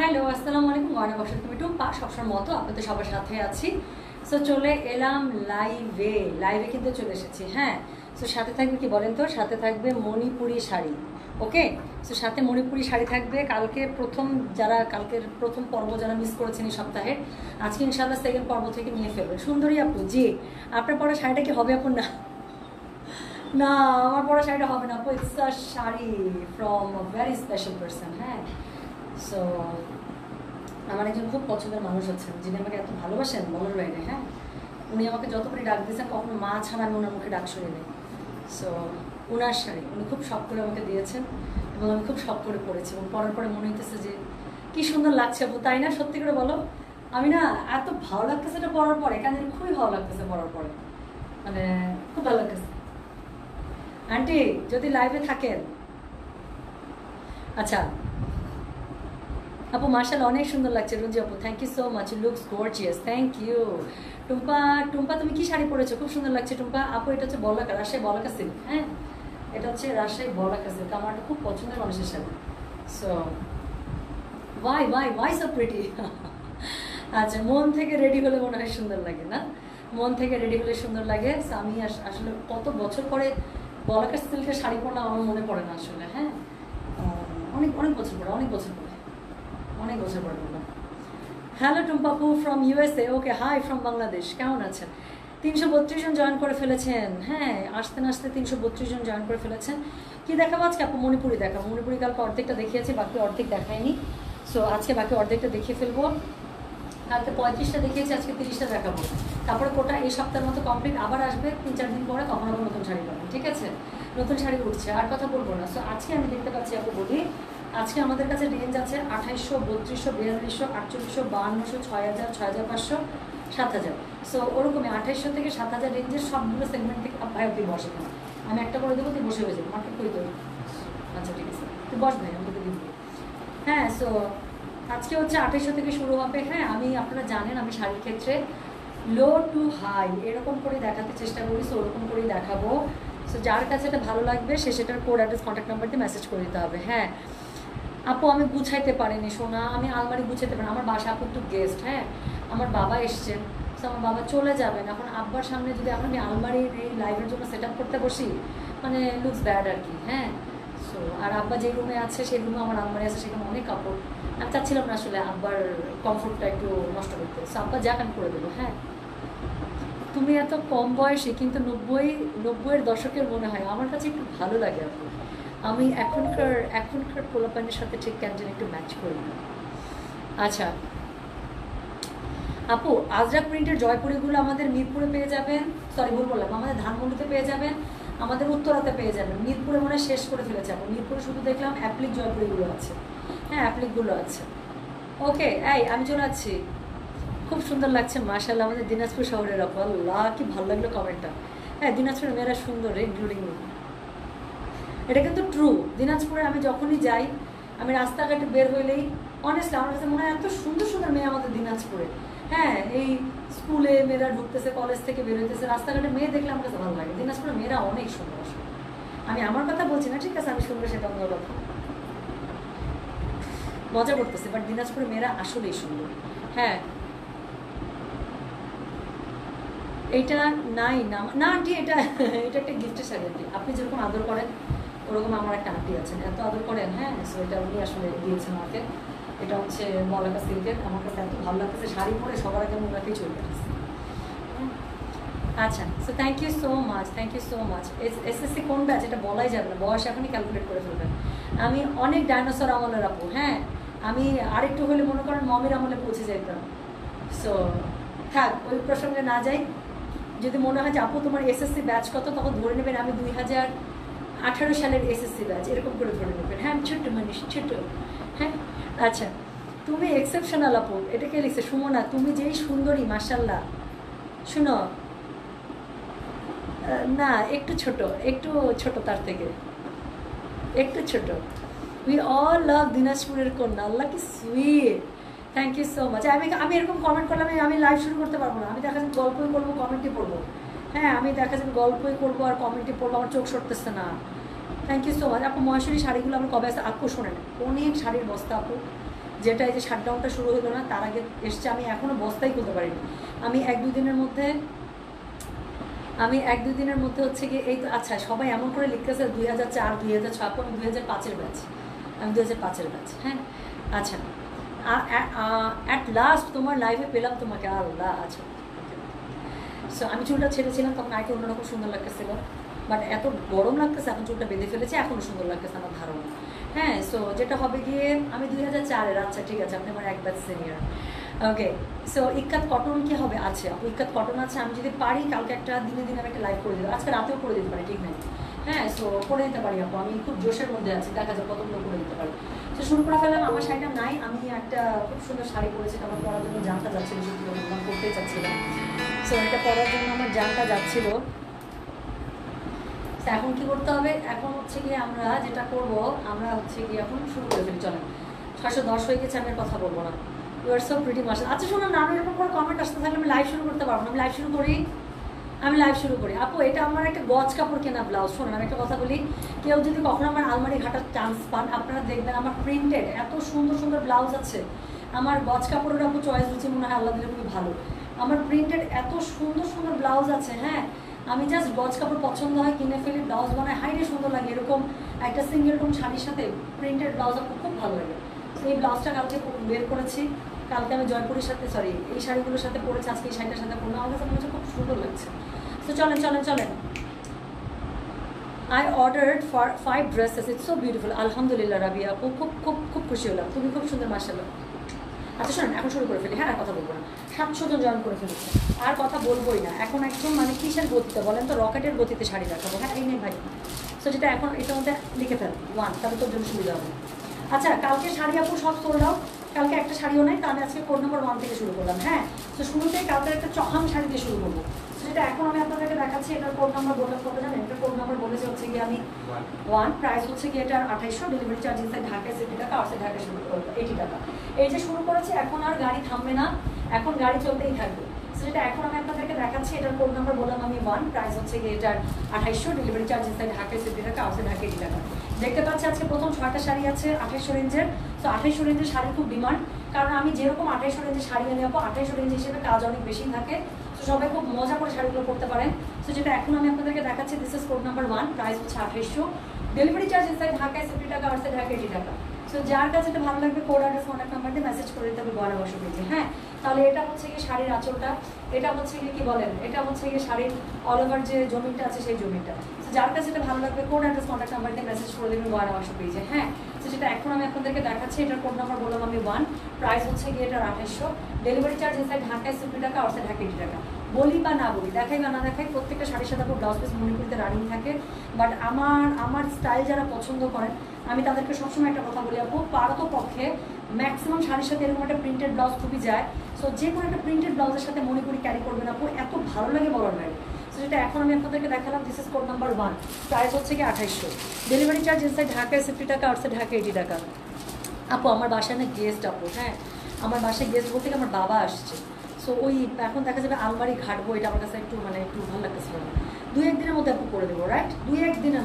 Hello, আসসালামু আলাইকুম। গয়না বক্সে তুমি টুম্পা, সবসময় মতো আপনাদের সবার সাথে আছি। সো চলে এলাম লাইভে কিন্তু চলে এসেছি। হ্যাঁ, সো সাথে থাকবে কি বলেন তো, সাথে থাকবে মণিপুরি শাড়ি। ওকে, সো সাথে মণিপুরি শাড়ি থাকবে। কালকের প্রথম পর্ব যারা মিস করেছেন এই সপ্তাহে, আজকে ইনশাআল্লাহ সেকেন্ড পর্ব থেকে নিয়ে ফেলবেন। সুন্দরী আপু, জি আপনার পরা শাড়িটা কি হবে আপু? না না, আমার পরা শাড়িটা হবে না আপু। It's a sari from a very special person. হ্যাঁ, সো আমার একজন খুব পছন্দের মানুষ আছেন যিনি আমাকে এত ভালোবাসেন বলার বাইরে। হ্যাঁ, উনি আমাকে যতবারই ডাক দিয়েছেন কখনো মা ছাড়া আমি ওনার মুখে ডাক শুনি নেই। সো ওনার শাড়ি উনি খুব শখ করে আমাকে দিয়েছেন এবং আমি খুব শখ করে পরেছি এবং পরার পরে মনে হইতেছে যে কি সুন্দর লাগছে আপু, তাই না? সত্যি করে বলো। আমি না এত ভালো লাগতেছে এটা পরার পরে, কেন জানি খুবই ভালো লাগতেছে পরার পরে, মানে খুব ভালো লাগতেছে। আন্টি যদি লাইভে থাকেন, আচ্ছা আপু মার্শাল অনেক সুন্দর লাগছে। রুজি আপু, thank you so much, looks gorgeous, thank you. Tumpa Tumpa তুমি কি শাড়ি পরেছো? খুব সুন্দর লাগছে টুম্পা আপু। এটা হচ্ছে বলাকা, রাজশাহী বলাকা সিল্ক। হ্যাঁ, এটা হচ্ছে রাজশাহী বলাকা সিল্ক, আমার খুব পছন্দের মানুষের sari. So why so pretty. আচ্ছা, মন থেকে রেডি হলে মনে হয় সুন্দর লাগে না? মন থেকে রেডি হলে সুন্দর লাগে। আমি আসলে কত বছর পরে বলাকা সিল্কের শাড়ি পরলাম আমার মনে পড়ে না আসলে। হ্যাঁ, অনেক অনেক বছর পরে অনেক বছর পরে বললাম। হ্যালো টুম্পাপু from USA. Okay, hi from Bangladesh. কেমন আছেন? 332 জন জয়েন করে ফেলেছেন। হ্যাঁ, আসতে না আসতে 332 জন জয়েন করে ফেলেছেন। কি দেখাবো আজকে আপু? মণিপুরি দেখাবো। মণিপুরি কালকে অর্ধেকটা দেখিয়েছি, বাকি অর্ধেক দেখায়নি। সো আজকে বাকি অর্ধেকটা দেখিয়ে ফেলবো। কালকে 35টা দেখিয়েছি, আজকে 30টা দেখাবো। তারপরে কোটা এই সপ্তাহের মতো কমপ্লিট। আবার আসবে 3-4 দিন পরে, তখন আবার নতুন শাড়ি পাবেন। ঠিক আছে, নতুন শাড়ি উঠছে, আর কথা বলবো না। সো আজকে আমি দেখতে পাচ্ছি আপু, বলি আজকে আমাদের কাছে রেঞ্জ আছে 2800, 3200, 4200, 4800, 5200, 6000, 6500, 7000। সো ওরকমই 2800 থেকে 7000 রেঞ্জের সবগুলো সেগমেন্ট থেকে ভাই তুই বসে কেন, আমি একটা করে দেবো, তুই বসে হয়ে যাবে। মার্কেট করে দেবো। আচ্ছা ঠিক আছে, তুই বস ভাই, আমি তোকে দিব। হ্যাঁ, সো আজকে হচ্ছে 2800 থেকে শুরু হবে। হ্যাঁ, আমি আপনারা জানেন আমি শাড়ির ক্ষেত্রে লো টু হাই এরকম করে দেখাতে চেষ্টা করি। সো ওরকম করেই দেখাবো। সো যার কাছে এটা ভালো লাগবে সে সেটার কোড অ্যাড্রেস কন্ট্যাক্ট নাম্বার দিয়ে মেসেজ করে দিতে হবে। হ্যাঁ আপু, আমি গুছাইতে পারিনি সোনা, আমি আলমারি গুছাইতে পারি। আমার বাসা আপু একটু গেস্ট। হ্যাঁ, আমার বাবা এসছেন, তো আমার বাবা চলে যাবেন। এখন আব্বার সামনে যদি এখন আমি আলমারির এই লাইভের জন্য সেট আপ করতে বসি, মানে লুকস ব্যাড আর কি। হ্যাঁ, সো আর আব্বা যে রুমে আছে সেই রুমে আমার আলমারি আছে, সেখানে অনেক কাপড়। আমি চাচ্ছিলাম না আসলে আব্বার কমফোর্টটা একটু নষ্ট করতে। সো আব্বা যাক আমি করে দেবো। হ্যাঁ, তুমি এত কম বয়সে কিন্তু 90-এর দশকের মনে হয়, আমার কাছে একটু ভালো লাগে আপু। আমি এখনকার পোলাপানের সাথে ঠিক কেন যেন একটু ম্যাচ করি না। আচ্ছা আপু, আজরাক প্রিন্টের জয়পুরিগুলো আমাদের মিরপুরে পেয়ে যাবেন। সরি, ভুল বললাম, আমাদের ধানমন্ডিতে পেয়ে যাবেন, আমাদের উত্তরাতে পেয়ে যাবেন। মিরপুরে মনে হয় শেষ করে ফেলেছে আপু। মিরপুরে শুধু দেখলাম অ্যাপ্লিক জয়পুরিগুলো আছে। হ্যাঁ, অ্যাপ্লিকগুলো আছে। ওকে, এই আমি চলে যাচ্ছি। খুব সুন্দর লাগছে মাশাআল্লাহ আমাদের দিনাজপুর শহরের আপু। আল্লাহ কি ভালো লাগলো কমেন্টটা। হ্যাঁ, দিনাজপুরের মেয়েরা সুন্দর, ইনক্লুডিং মি। এটা কিন্তু ট্রু। দিনাজপুরে আমি যখনই যাই, আমি রাস্তাঘাটে বের হইলেই অনেস্টলি আমার কাছে মনে হয় এত সুন্দর সুন্দর মেয়ে আমাদের দিনাজপুরে। হ্যাঁ, এই স্কুলে মেয়েরা ঢুকতেছে, কলেজ থেকে বের হইতেছে, রাস্তাঘাটে মেয়ে দেখলে আমার কাছে ভালো লাগে। দিনাজপুরের মেয়েরা অনেক সুন্দর আসলে। আমি আমার কথা বলছি না, ঠিক আছে, আমি সুন্দর সেটা অন্য কথা, মজা করতেছে, বাট দিনাজপুরের মেয়েরা আসলেই সুন্দর। হ্যাঁ, এইটা নাই না না আন্টি, এটা এটা একটা গিফটের শাড়ি আন্টি। আপনি যেরকম আদর করেন ওরকম আমার একটা আন্টি আছেন, এত আদর করেন। হ্যাঁ, সো এটা উনি আসলে দিয়েছেন আমাকে। এটা হচ্ছে বলাকা সিল্কের। আমার কাছে এত ভালো লাগতেছে, শাড়ি পরে সবার আগে ওনাকেই চলে আসছে। আচ্ছা, so thank you so much, thank you so much. SSC কোন ব্যাচ এটা বলাই যাবে না, বয়স এখনই ক্যালকুলেট করে ফেলবেন। আমি অনেক ডাইনোসর আমলের আপু। হ্যাঁ, আমি আরেকটু হলে মনে করেন মমির আমলে পৌঁছে যেতাম। সো থাক, ওই প্রসঙ্গে না যাই। যদি মনে হয় যে আপু তোমার এসএসসি ব্যাচ কত, তখন ধরে নেবেন আমি 2018 সালের এসএসসি ব্যাচ, এরকম করে ধরে নেবেন। হ্যাঁ, আমি ছোট্ট মানুষ, ছোট। হ্যাঁ, আচ্ছা, তুমি এক্সেপশনাল আপু। এটা কে লিখছে? সুমনা, তুমি যেই সুন্দরী মাশাল্লাহ। শুনো না, একটু ছোট তার থেকে একটু ছোট। উই অল লাভ দিনাজপুরের কন্যা। আল্লাহ কি sweet, thank you so much. আমি এরকম কমেন্ট করলাম, আমি লাইভ শুরু করতে পারবো না। আমি দেখা যাবে গল্পই করবো, কমেন্টই পড়বো। হ্যাঁ, আমি দেখা যাবে গল্পই করবো আর কমেন্টই পড়বো, আমার চোখ সরতেছে না। থ্যাংক ইউ সো মাচ আপু। মহেশ্বরী শাড়িগুলো আমার কবে আসে আপু? শোনেন, অনেক শাড়ির বস্তা আপু। যেটা এই যে শাটডাউনটা শুরু হলো না তার আগে এসছে, আমি এখনও বস্তাই করতে পারিনি। আমি এক দুই দিনের মধ্যে হচ্ছে কি এই তো আচ্ছা সবাই এমন করে লিখতেছে 2004 2006, আমি 2005-এর ব্যাচ, আমি 2005-এর ব্যাচ। হ্যাঁ আচ্ছা, অ্যাট লাস্ট তোমার লাইভে পেলাম তোমাকে, আল্লাহ। আচ্ছা সো আমি চুলটা ছেড়েছিলাম তখন আগে অন্যরকম সুন্দর লাগতেছিল, বাট এত গরম লাগতেছে এখন চুলটা বেঁধে ফেলেছে, এখনও সুন্দর লাগতেছে আমার ধারণা। হ্যাঁ সো যেটা হবে গিয়ে আমি 2004-এর, আচ্ছা ঠিক আছে, আপনি আমার এক ব্যাচ সিনিয়র। ওকে সো ইক্কাত কটন কি হবে? আছে আপু, ইক্কাত কটন আছে। আমি যদি পারি কালকে একটা দিনে দিনে আমি একটা লাইভ করে দেবো, আজকে রাতেও করে দিতে পারি, ঠিক নেই। হ্যাঁ সো করে দিতে পারি আপু, আমি খুব জোশের মধ্যে আছি, দেখা যাক কতগুলো করে দিতে পারি। তো শুরু করে ফেললাম। আমার শাড়িটা নাই, আমি একটা খুব সুন্দর শাড়ি পরেছি, আমার পরার জন্য জানটা যাচ্ছিল, সত্যি কথা করতেই চাচ্ছিলাম। সো এটা পরার জন্য আমার জানটা যাচ্ছিল। এখন কি করতে হবে? এখন হচ্ছে গিয়ে আমরা যেটা করব, আমরা হচ্ছে গিয়ে এখন শুরু করে ফেলি। চলেন, 610 হয়ে গেছে, আমি আর কথা বলবো না। You are so pretty marshal. আচ্ছা শোনো না, আমি এরকম করে কমেন্ট আসতে থাকলে আমি লাইভ শুরু করতে পারবো না। আমি লাইভ শুরু করি। আপু এটা আমার একটা গজ কাপড় কেনা ব্লাউজ। শোনেন আমি একটা কথা বলি, কেউ যদি কখনো আমার আলমারি ঘাটার চান্স পান, আপনারা দেখবেন আমার প্রিন্টেড এত সুন্দর সুন্দর ব্লাউজ আছে। আমার গজ কাপড়ের আপু চয়েস রুচি মনে হয় আল্লাহ দিলে খুবই ভালো। আমার প্রিন্টেড এত সুন্দর সুন্দর ব্লাউজ আছে। হ্যাঁ আমি জাস্ট গজ কাপড় পছন্দ হয় কিনে ফেলি, ব্লাউজ বানায়, হাইরে সুন্দর লাগে। এরকম একটা সিঙ্গেল টোন শাড়ির সাথে প্রিন্টেড ব্লাউজ আমার খুব ভালো লাগে। তো এই ব্লাউজটা কালকে বের করেছি, কালকে আমি জয়পুরের সাথে এই শাড়িগুলোর সাথে পরেছি, আজকে এই শাড়িটার সাথে পরলাম, আমার কাছে মনে হচ্ছে খুব সুন্দর লাগছে। তো চলেন। I ordered for 5 dresses, it's so beautiful. আলহামদুলিল্লাহ রাবিয়া আপু, খুব খুব খুব খুশি হলাম, তুমি খুব সুন্দর মাশাআল্লাহ। আচ্ছা শোনেন এখন শুরু করে ফেলি। হ্যাঁ আর কথা বলবো না, 700 জন জয়েন করে ফেলেছে, আর কথা বলবোই না। এখন একদম মানে কিসের গতিতে বলেন তো? রকেটের গতিতে শাড়ি দেখাবো। হ্যাঁ এই নেই ভাই। সো যেটা এখন এটার মধ্যে লিখে ফেল 1, তাহলে তোর জন্য সুবিধা হবে। আচ্ছা কালকে শাড়ি আপু সব সোল্ড আউট, কালকে একটা শাড়িও নাই, তা আমি আজকে কোড নম্বর 1 থেকে শুরু করলাম। হ্যাঁ তো শুরুতেই কালকে একটা চহাম শাড়ি দিয়ে শুরু করবো, যেটা এখন আমি আপনাদেরকে দেখাচ্ছি। এটার কোড নাম্বার বললাম কত জানেন? এটার কোড নাম্বার বলেছে হচ্ছে গিয়ে আমি 1, প্রাইস হচ্ছে গিয়ে এটার 2800, ডেলিভারি চার্জ ইনসাইড ঢাকায় 70 টাকা, আর ঢাকায় 80 টাকা। এই যে শুরু করেছে, এখন আর গাড়ি থামবে না, এখন গাড়ি চলতেই থাকবে। সেটা এখন আমি আপনাদেরকে দেখাচ্ছি। এটার কোড নাম্বার বললাম আমি 1, প্রাইস হচ্ছে গিয়ে এটার 2800, ডেলিভারি চার্জ ইনসাইড ঢাকায় 70 টাকা, আর ঢাকায় 80 টাকা। দেখতে পাচ্ছি আজকে প্রথম 6টা শাড়ি আছে 2800 রেঞ্জের। তো 2800 রেঞ্জের শাড়ির খুব ডিমান্ড, কারণ আমি যেরকম 2800 রেঞ্জের শাড়ি আনি আপু, 2800 রেঞ্জ হিসেবে কাজ অনেক বেশি থাকে। তো সবাই খুব মজা করে শাড়িগুলো পরতে পারেন। তো যেটা এখন আমি আপনাদেরকে দেখাচ্ছি, this is code number 1, price হচ্ছে 2800, ডেলিভারি চার্জ ইনসাইড ঢাকায় 70 টাকা, আর ঢাকায় 80 টাকা। সো যার কাছে এটা ভালো লাগবে কোড অ্যাড্রেস কন্ট্যাক্ট নাম্বার দিয়ে মেসেজ করে দিতে হবে গয়না বসে পেয়েছে। হ্যাঁ তাহলে এটা হচ্ছে গিয়ে শাড়ির আঁচলটা, এটা হচ্ছে গিয়ে কি বলেন, এটা হচ্ছে গিয়ে শাড়ির অল ওভার যে জমিটা আছে সেই জমিটা। তো যার কাছে এটা ভালো লাগবে কোড অ্যাড্রেস কন্ট্যাক্ট নাম্বার দিয়ে মেসেজ করে দেবেন গয়না বসে পেয়েছে। হ্যাঁ তো যেটা এখন আমি আপনাদেরকে দেখাচ্ছি, এটার কোড নাম্বার বললাম আমি 1, প্রাইস হচ্ছে গিয়ে এটার 2800, ডেলিভারি চার্জ ইনসাইড ঢাকায় 70 টাকা, আর ঢাকায় 80 টাকা। বলি বা না বলি, দেখাই বা না দেখাই, প্রত্যেকটা শাড়ির সাথে আপনার ব্লাউজ পিস মণিপুরিতে রানিং থাকে। বাট আমার স্টাইল যারা পছন্দ করেন, আমি তাদেরকে সবসময় একটা কথা বলি আপু, পারতপক্ষে ম্যাক্সিমাম শাড়ির সাথে এরকম একটা প্রিন্টেড ব্লাউজ খুবই যায়। সো যে কোনো একটা প্রিন্টেড ব্লাউজের সাথে মণিপুরি ক্যারি করবেন আপু, এত ভালো লাগে বলার বাইরে। সো যেটা এখন আমি আপনাদেরকে দেখালাম, this is code number 1, price হচ্ছে কি 2800, ডেলিভারি চার্জ ইনসাইড ঢাকায় 70 টাকা, আর ঢাকায় 80 টাকা। আপু আমার বাসায় না গেস্ট আপু, হ্যাঁ আমার বাসায় গেস্ট বলতে কি আমার বাবা আসছে। সো ওই এখন দেখা যাবে আলমারি ঘাটবো, এটা আমার কাছে একটু ভালো লাগতেছিল না। 2-1 দিনের মধ্যে আপু করে দেবো, রাইট? 2-1 দিনের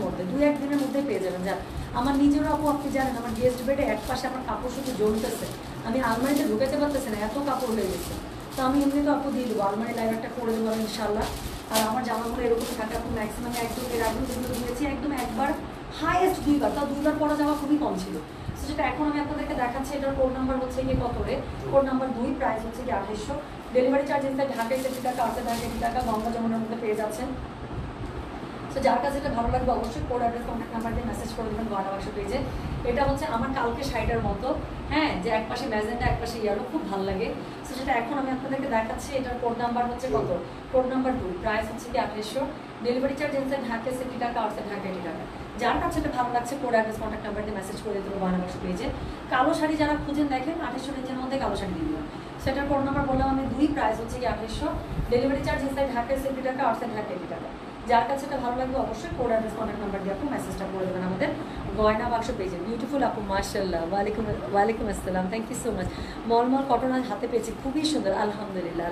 মধ্যে পেয়ে যাবেন। যা আমার নিজেরও আপু, আপনি জানেন আমার গেস্ট বেডে এক পাশে আমার কাপড় শুধু জমতেছে, আমি আলমারিতে ঢুকাতে পারতেছি না, এত কাপড় হয়ে গেছে। তো আমি এমনি তো আপু দিয়ে দেবো, আলমারি লাইভ একটা করে দেবো আমি ইনশাল্লাহ। আর আমার জামাগুলো এরকম থাকে আপু, ম্যাক্সিমাম একদম এর আগেও যেগুলো দিয়েছি একদম একবার, হাইয়েস্ট 2বার, তাও 2বার পরা যাওয়া খুবই কম ছিল। যেটা এখন আমি আপনাদেরকে দেখাচ্ছি, এটার কোড নাম্বার হচ্ছে গিয়ে কত রে? কোড নাম্বার 2, প্রাইস হচ্ছে গিয়ে 2800, ডেলিভারি চার্জ ইনসাইড ঢাকায় 70 টাকা, আর ঢাকায় 80 টাকা, গঙ্গা যমুনার মধ্যে পেয়ে যাচ্ছেন। তো যার কাছে এটা ভালো লাগবে অবশ্যই কোড অ্যাড্রেস কন্ট্যাক্ট নাম্বার দিয়ে মেসেজ করে দেবেন গয়না বাক্স পেজে। এটা হচ্ছে আমার কালকে শাড়িটার মতো, হ্যাঁ যে এক পাশে ম্যাজেন্টা এক পাশে ইয়েলো, খুব ভালো লাগে। তো যেটা এখন আমি আপনাদেরকে দেখাচ্ছি, এটার কোড নাম্বার হচ্ছে কত? কোড নাম্বার 2, প্রাইস হচ্ছে কি 2800, ডেলিভারি চার্জ ইনসাইড ঢাকায় 70 টাকা, আর ঢাকায় 80 টাকা। যার কাছে এটা ভালো লাগছে কোড অ্যাড্রেস কন্ট্যাক্ট নাম্বার দিয়ে মেসেজ করে দেবো গয়না বাক্স পেজে। কালো শাড়ি যারা খুঁজেন দেখেন 2800 রেঞ্জের মধ্যে কালো শাড়ি দিয়ে দিলাম। সেটার কোড নাম্বার বললাম আমি 2, প্রাইস হচ্ছে কি 2800, ডেলিভারি চার্জ ইনসাইড ঢাকায় 70 টাকা, আর ঢাকায় 80 টাকা। যার কাছে এটা ভালো লাগবে অবশ্যই কোড অ্যাড্রেস কন্ট্যাক্ট নাম্বার দিয়ে আপু মেসেজটা করে দেবেন আমাদের গয়না বাক্স পেজে। বিউটিফুল আপু মাশাআল্লাহ, ওয়ালাইকুম আসসালাম, থ্যাংক ইউ সো মাচ। মলমল কটন আজ হাতে পেয়েছি, খুবই সুন্দর, আলহামদুলিল্লাহ।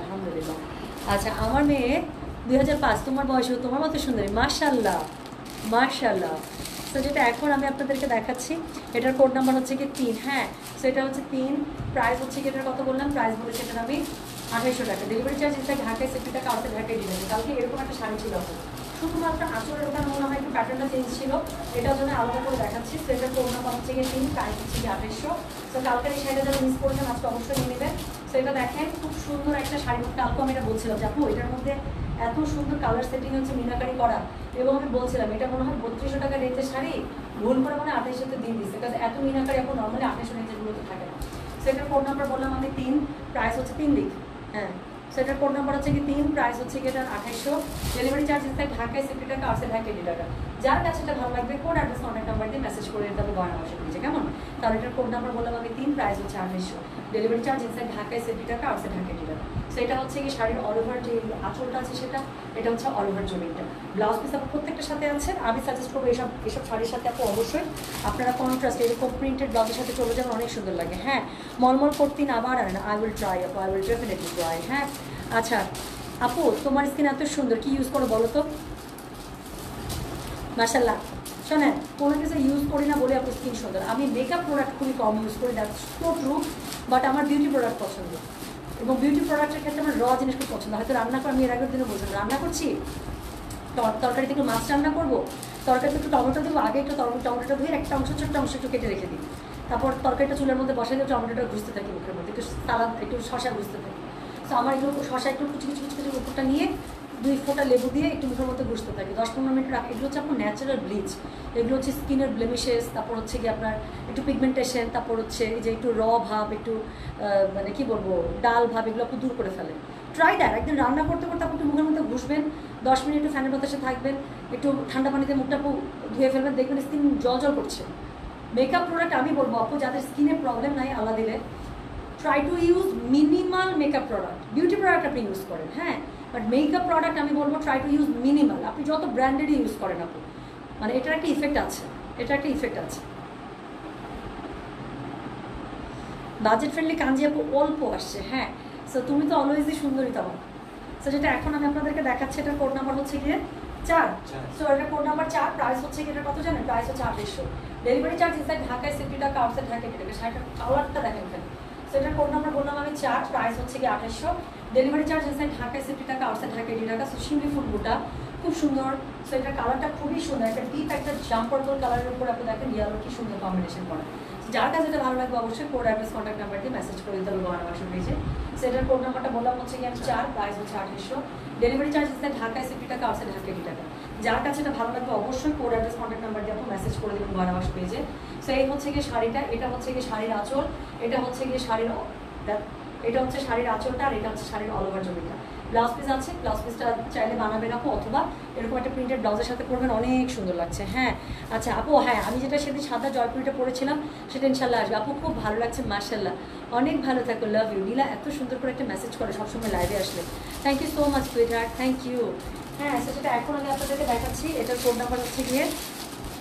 আচ্ছা আমার মেয়ে 2005, তোমার বয়স তোমার মতো সুন্দরী, মাশাআল্লাহ। সো যেটা এখন আমি আপনাদেরকে দেখাচ্ছি, এটার কোড নাম্বার হচ্ছে কি 3। হ্যাঁ, সো এটা হচ্ছে 3, প্রাইস হচ্ছে কি এটার কত বললাম, প্রাইস বলেছে এটার আমি 2800 টাকা। ডেলিভারি চার্জ ইনসাইড ঢাকায় 60 টাকা, আউটসাইড ঢাকায় দিবেন। কালকে এরকম একটা শাড়ি ছিল, শুধুমাত্র আঁচলের ওখানে মনে হয় একটু প্যাটার্নটা চেঞ্জ ছিল, এটার জন্য আলাদা করে দেখাচ্ছি। সো এটার কোড নাম্বার হচ্ছে গিয়ে 3, প্রাইস হচ্ছে কি 2800। সো কালকের এই শাড়িটা যারা মিস করেছেন আজকে অবশ্যই নিয়ে নেবেন। সো এটা দেখেন খুব সুন্দর একটা শাড়ি, কালকে আমি এটা বলছিলাম যে আপু এটার মধ্যে এত সুন্দর কালার সেটিং হচ্ছে মিনাকারি করা, এবং আমি বলছিলাম এটা মনে হয় 3200 টাকা রেঞ্জের শাড়ি, ভুল করে মানে 2800 দিয়ে দিচ্ছে, কারণ এত মিনাকারি এখন নর্মালি 2800 রেঞ্জের গুলোতে থাকে না। সো এটার কোড নাম্বার বললাম আমি 3, প্রাইস হচ্ছে 3 লিখ। হ্যাঁ, সো এটার কোড নাম্বার হচ্ছে কি 3, প্রাইস হচ্ছে কি এটার 2800। ডেলিভারি চার্জ ইনসাইড ঢাকায় 60 টাকা, আউটসাইড ঢাকায় 80 টাকা। যার কাছে এটা ভালো লাগবে কোড অ্যাড্রেস কন্ট্যাক্ট নাম্বার দিয়ে মেসেজ করে দিতে হবে গয়না বাসা দিয়েছে, কেমন? তাহলে এটার কোড নাম্বার বললাম আমি 3, প্রাইস হচ্ছে 2800। ডেলিভারি চার্জ ইনসাইড ঢাকায় 60 টাকা, আউটসাইড ঢাকায় 80 টাকা। সো এটা হচ্ছে কি শাড়ির অল ওভার যে আঁচলটা আছে সেটা, এটা হচ্ছে অল ওভার জমিনটা। ব্লাউজ পিস আপনার প্রত্যেকটার সাথে আছে। আমি সাজেস্ট করবো এসব শাড়ির সাথে আপু অবশ্যই আপনারা কন্ট্রাস্ট এরকম প্রিন্টেড ব্লাউজের সাথে চলে যাবেন, অনেক সুন্দর লাগে। হ্যাঁ, মলমল করতে না আবার আর না, আই উইল ট্রাই আপু, আই উইল ডেফিনেটলি ট্রাই। হ্যাঁ, আচ্ছা আপু তোমার স্কিন এত সুন্দর, কি ইউজ করো বলো তো? মাশাআল্লাহ। শোনেন, কোনো কিছু ইউজ করি না বলে আপু স্কিন সুন্দর। আমি মেকআপ প্রোডাক্ট খুবই কম ইউজ করি, দ্যাটস সো ট্রু, বাট আমার বিউটি প্রোডাক্ট পছন্দ, এবং বিউটি প্রোডাক্টের ক্ষেত্রে আমার র জিনিস খুব পছন্দ। হয়তো রান্না করে, আমি এর আগের দিনে বলছিলাম রান্না করছি, তরকারিতে একটু মাছ রান্না করবো, তরকারিতে একটু টমেটো দেবো, আগে একটু টমেটোটা ধুয়ে একটা অংশ ছোট্ট অংশ একটু কেটে রেখে দিই, তারপর তরকারিটা চুলের মধ্যে বসাই দিয়ে টমেটোটা ঘুষতে থাকি মুখের মধ্যে, একটু সালাদ একটু শশা ঘুষতে থাকি। তো আমার এগুলো শশা একটু কুচি কুচি কুচি কুচি উপরটা নিয়ে 2 ফোঁটা লেবু দিয়ে একটু মুখের মধ্যে ঘুষতে থাকি 10-15 মিনিট রাখি। এগুলো হচ্ছে আপনার ন্যাচারাল ব্লিচ, এগুলো হচ্ছে স্কিনের ব্লেমিশেস, তারপর হচ্ছে কি আপনার একটু পিগমেন্টেশন, তারপর হচ্ছে এই যে একটু র ভাব, একটু মানে কি বলবো ডাল ভাব, এগুলো আপনি দূর করে ফেলেন। ট্রাই দ্যাট, একদিন রান্না করতে করতে আপনি একটু মুখের মধ্যে ঘুষবেন, 10 মিনিট একটু ফ্যানের বাতাসে থাকবেন, একটু ঠান্ডা পানিতে মুখটা ধুয়ে ফেলবেন, দেখবেন স্কিন জল জল করছে। মেকআপ প্রোডাক্ট আমি বলবো আপু যাদের স্কিনে প্রবলেম নাই আল্লাহ দিলে, try to use minimal makeup product. Beauty product আপনি ইউজ করেন, হ্যাঁ, বাট মেকআপ প্রোডাক্ট আমি বলবো ট্রাই টু ইউজ মিনিমাল। আপনি যত ব্র্যান্ডেডই ইউজ করেন আপু, মানে এটার একটা ইফেক্ট আছে, বাজেট ফ্রেন্ডলি কাঞ্জি আপু অল্প আসছে। হ্যাঁ, সো তুমি তো অলওয়েজই সুন্দরী তোমার। সো যেটা এখন আমি আপনাদেরকে দেখাচ্ছি, এটার কোড নাম্বার হচ্ছে গিয়ে 4। সো এটা কোড নাম্বার 4, প্রাইস হচ্ছে কি এটা কত জানেন? প্রাইস হচ্ছে 2800। ডেলিভারি চার্জ ইনসাইড ঢাকায় 60 টাকা, আউটসাইড ঢাকায় 80 টাকা। শাড়িটার কালারটা দেখেন এখানে। সো এটার কোড নাম্বার বললাম আমি 4, প্রাইস হচ্ছে কি 2800। ডেলিভারি চার্জ ইনসাইড ঢাকায় 60 টাকা, আউটসাইড ঢাকায় 80 টাকা। সো শিউলি ফুল বুটা খুব সুন্দর। সো এটার কালারটা খুবই সুন্দর, একটা ডিপ একটা জাম পার্পল কালারের উপর আপনি দেখেন ইয়েলো কি সুন্দর কম্বিনেশন করা। যার কাছে এটা ভালো লাগবে অবশ্যই কোড অ্যাড্রেস কন্ট্যাক্ট নাম্বার দিয়ে মেসেজ করে দিতে হবে গয়না বাসা পেজে। সেটার কোড নাম্বারটা বললাম হচ্ছে কি আমি 4, প্রাইস হচ্ছে 2800। ডেলিভারি চার্জ ইনসাইড ঢাকায় 60 টাকা, আউটসাইড ঢাকায় 80 টাকা। যার কাছে এটা ভালো লাগবে অবশ্যই কোড অ্যাড্রেস কন্ট্যাক্ট নাম্বার দিয়ে আপনি মেসেজ করে দেবেন গয়না বাসা পেজে। সো এই হচ্ছে গিয়ে শাড়িটা, এটা হচ্ছে গিয়ে শাড়ির আঁচল, এটা হচ্ছে গিয়ে শাড়ির আঁচলটা, আর এটা হচ্ছে শাড়ির অল ওভার জমিটা। ব্লাউজ পিস আছে, ব্লাউজ পিসটা চাইলে বানাবেন আপু, অথবা এরকম একটা প্রিন্টেড ব্লাউজের সাথে পরবেন, অনেক সুন্দর লাগছে। হ্যাঁ, আচ্ছা আপু, হ্যাঁ আমি যেটা সেদিন সাদা জয়পুরিটা পরেছিলাম সেটা ইনশাল্লাহ আসবে আপু, খুব ভালো লাগছে মাশাআল্লাহ, অনেক ভালো থাকো, লাভ ইউ। নীলা এত সুন্দর করে একটা মেসেজ করে সবসময় লাইভে আসলে, thank you so much sweetheart, thank you. হ্যাঁ, সেটা এখন আমি আপনাদেরকে দেখাচ্ছি, এটার কোড নাম্বার হচ্ছে গিয়ে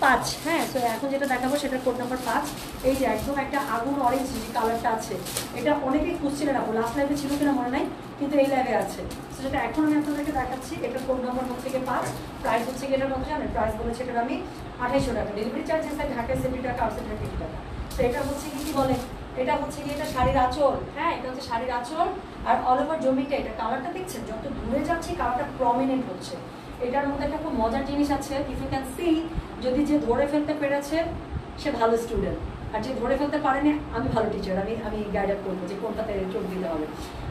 5। হ্যাঁ, তো এখন যেটা দেখাবো সেটার কোড নাম্বার 5। এই যে একদম একটা আগুন অরেঞ্জ যে কালারটা আছে, এটা অনেকেই খুঁজছিলেন আপু, লাস্ট লাইভে ছিল কিনা মনে নাই, কিন্তু এই লাইভে আছে। সেটা এখন আমি আপনাদেরকে দেখাচ্ছি, এটার কোড নাম্বার হচ্ছে গিয়ে 5, প্রাইস হচ্ছে গিয়ে এটার মতো জানেন, প্রাইস বলেছে এটার আমি 2800 টাকা। ডেলিভারি চার্জ ইনসাইড ঢাকায় 70 টাকা, আউটসাইড ঢাকায় 80 টাকা। তো এটা হচ্ছে কি বলে, এটা হচ্ছে গিয়ে এটা শাড়ির আঁচল। হ্যাঁ, এটা হচ্ছে শাড়ির আঁচল, আর অল ওভার জমিটা, এটা কালারটা দেখছেন যত দূরে যাচ্ছে কালারটা প্রমিনেন্ট হচ্ছে। এটার মধ্যে একটা খুব মজার জিনিস আছে, ইফ ইউ ক্যান সি, যদি যে ধরে ফেলতে পেরেছে সে ভালো স্টুডেন্ট, আর যে ধরে ফেলতে পারেনি আমি ভালো টিচার, আমি গাইড আপ করবো যে কোনটাতে চোখ দিতে হবে।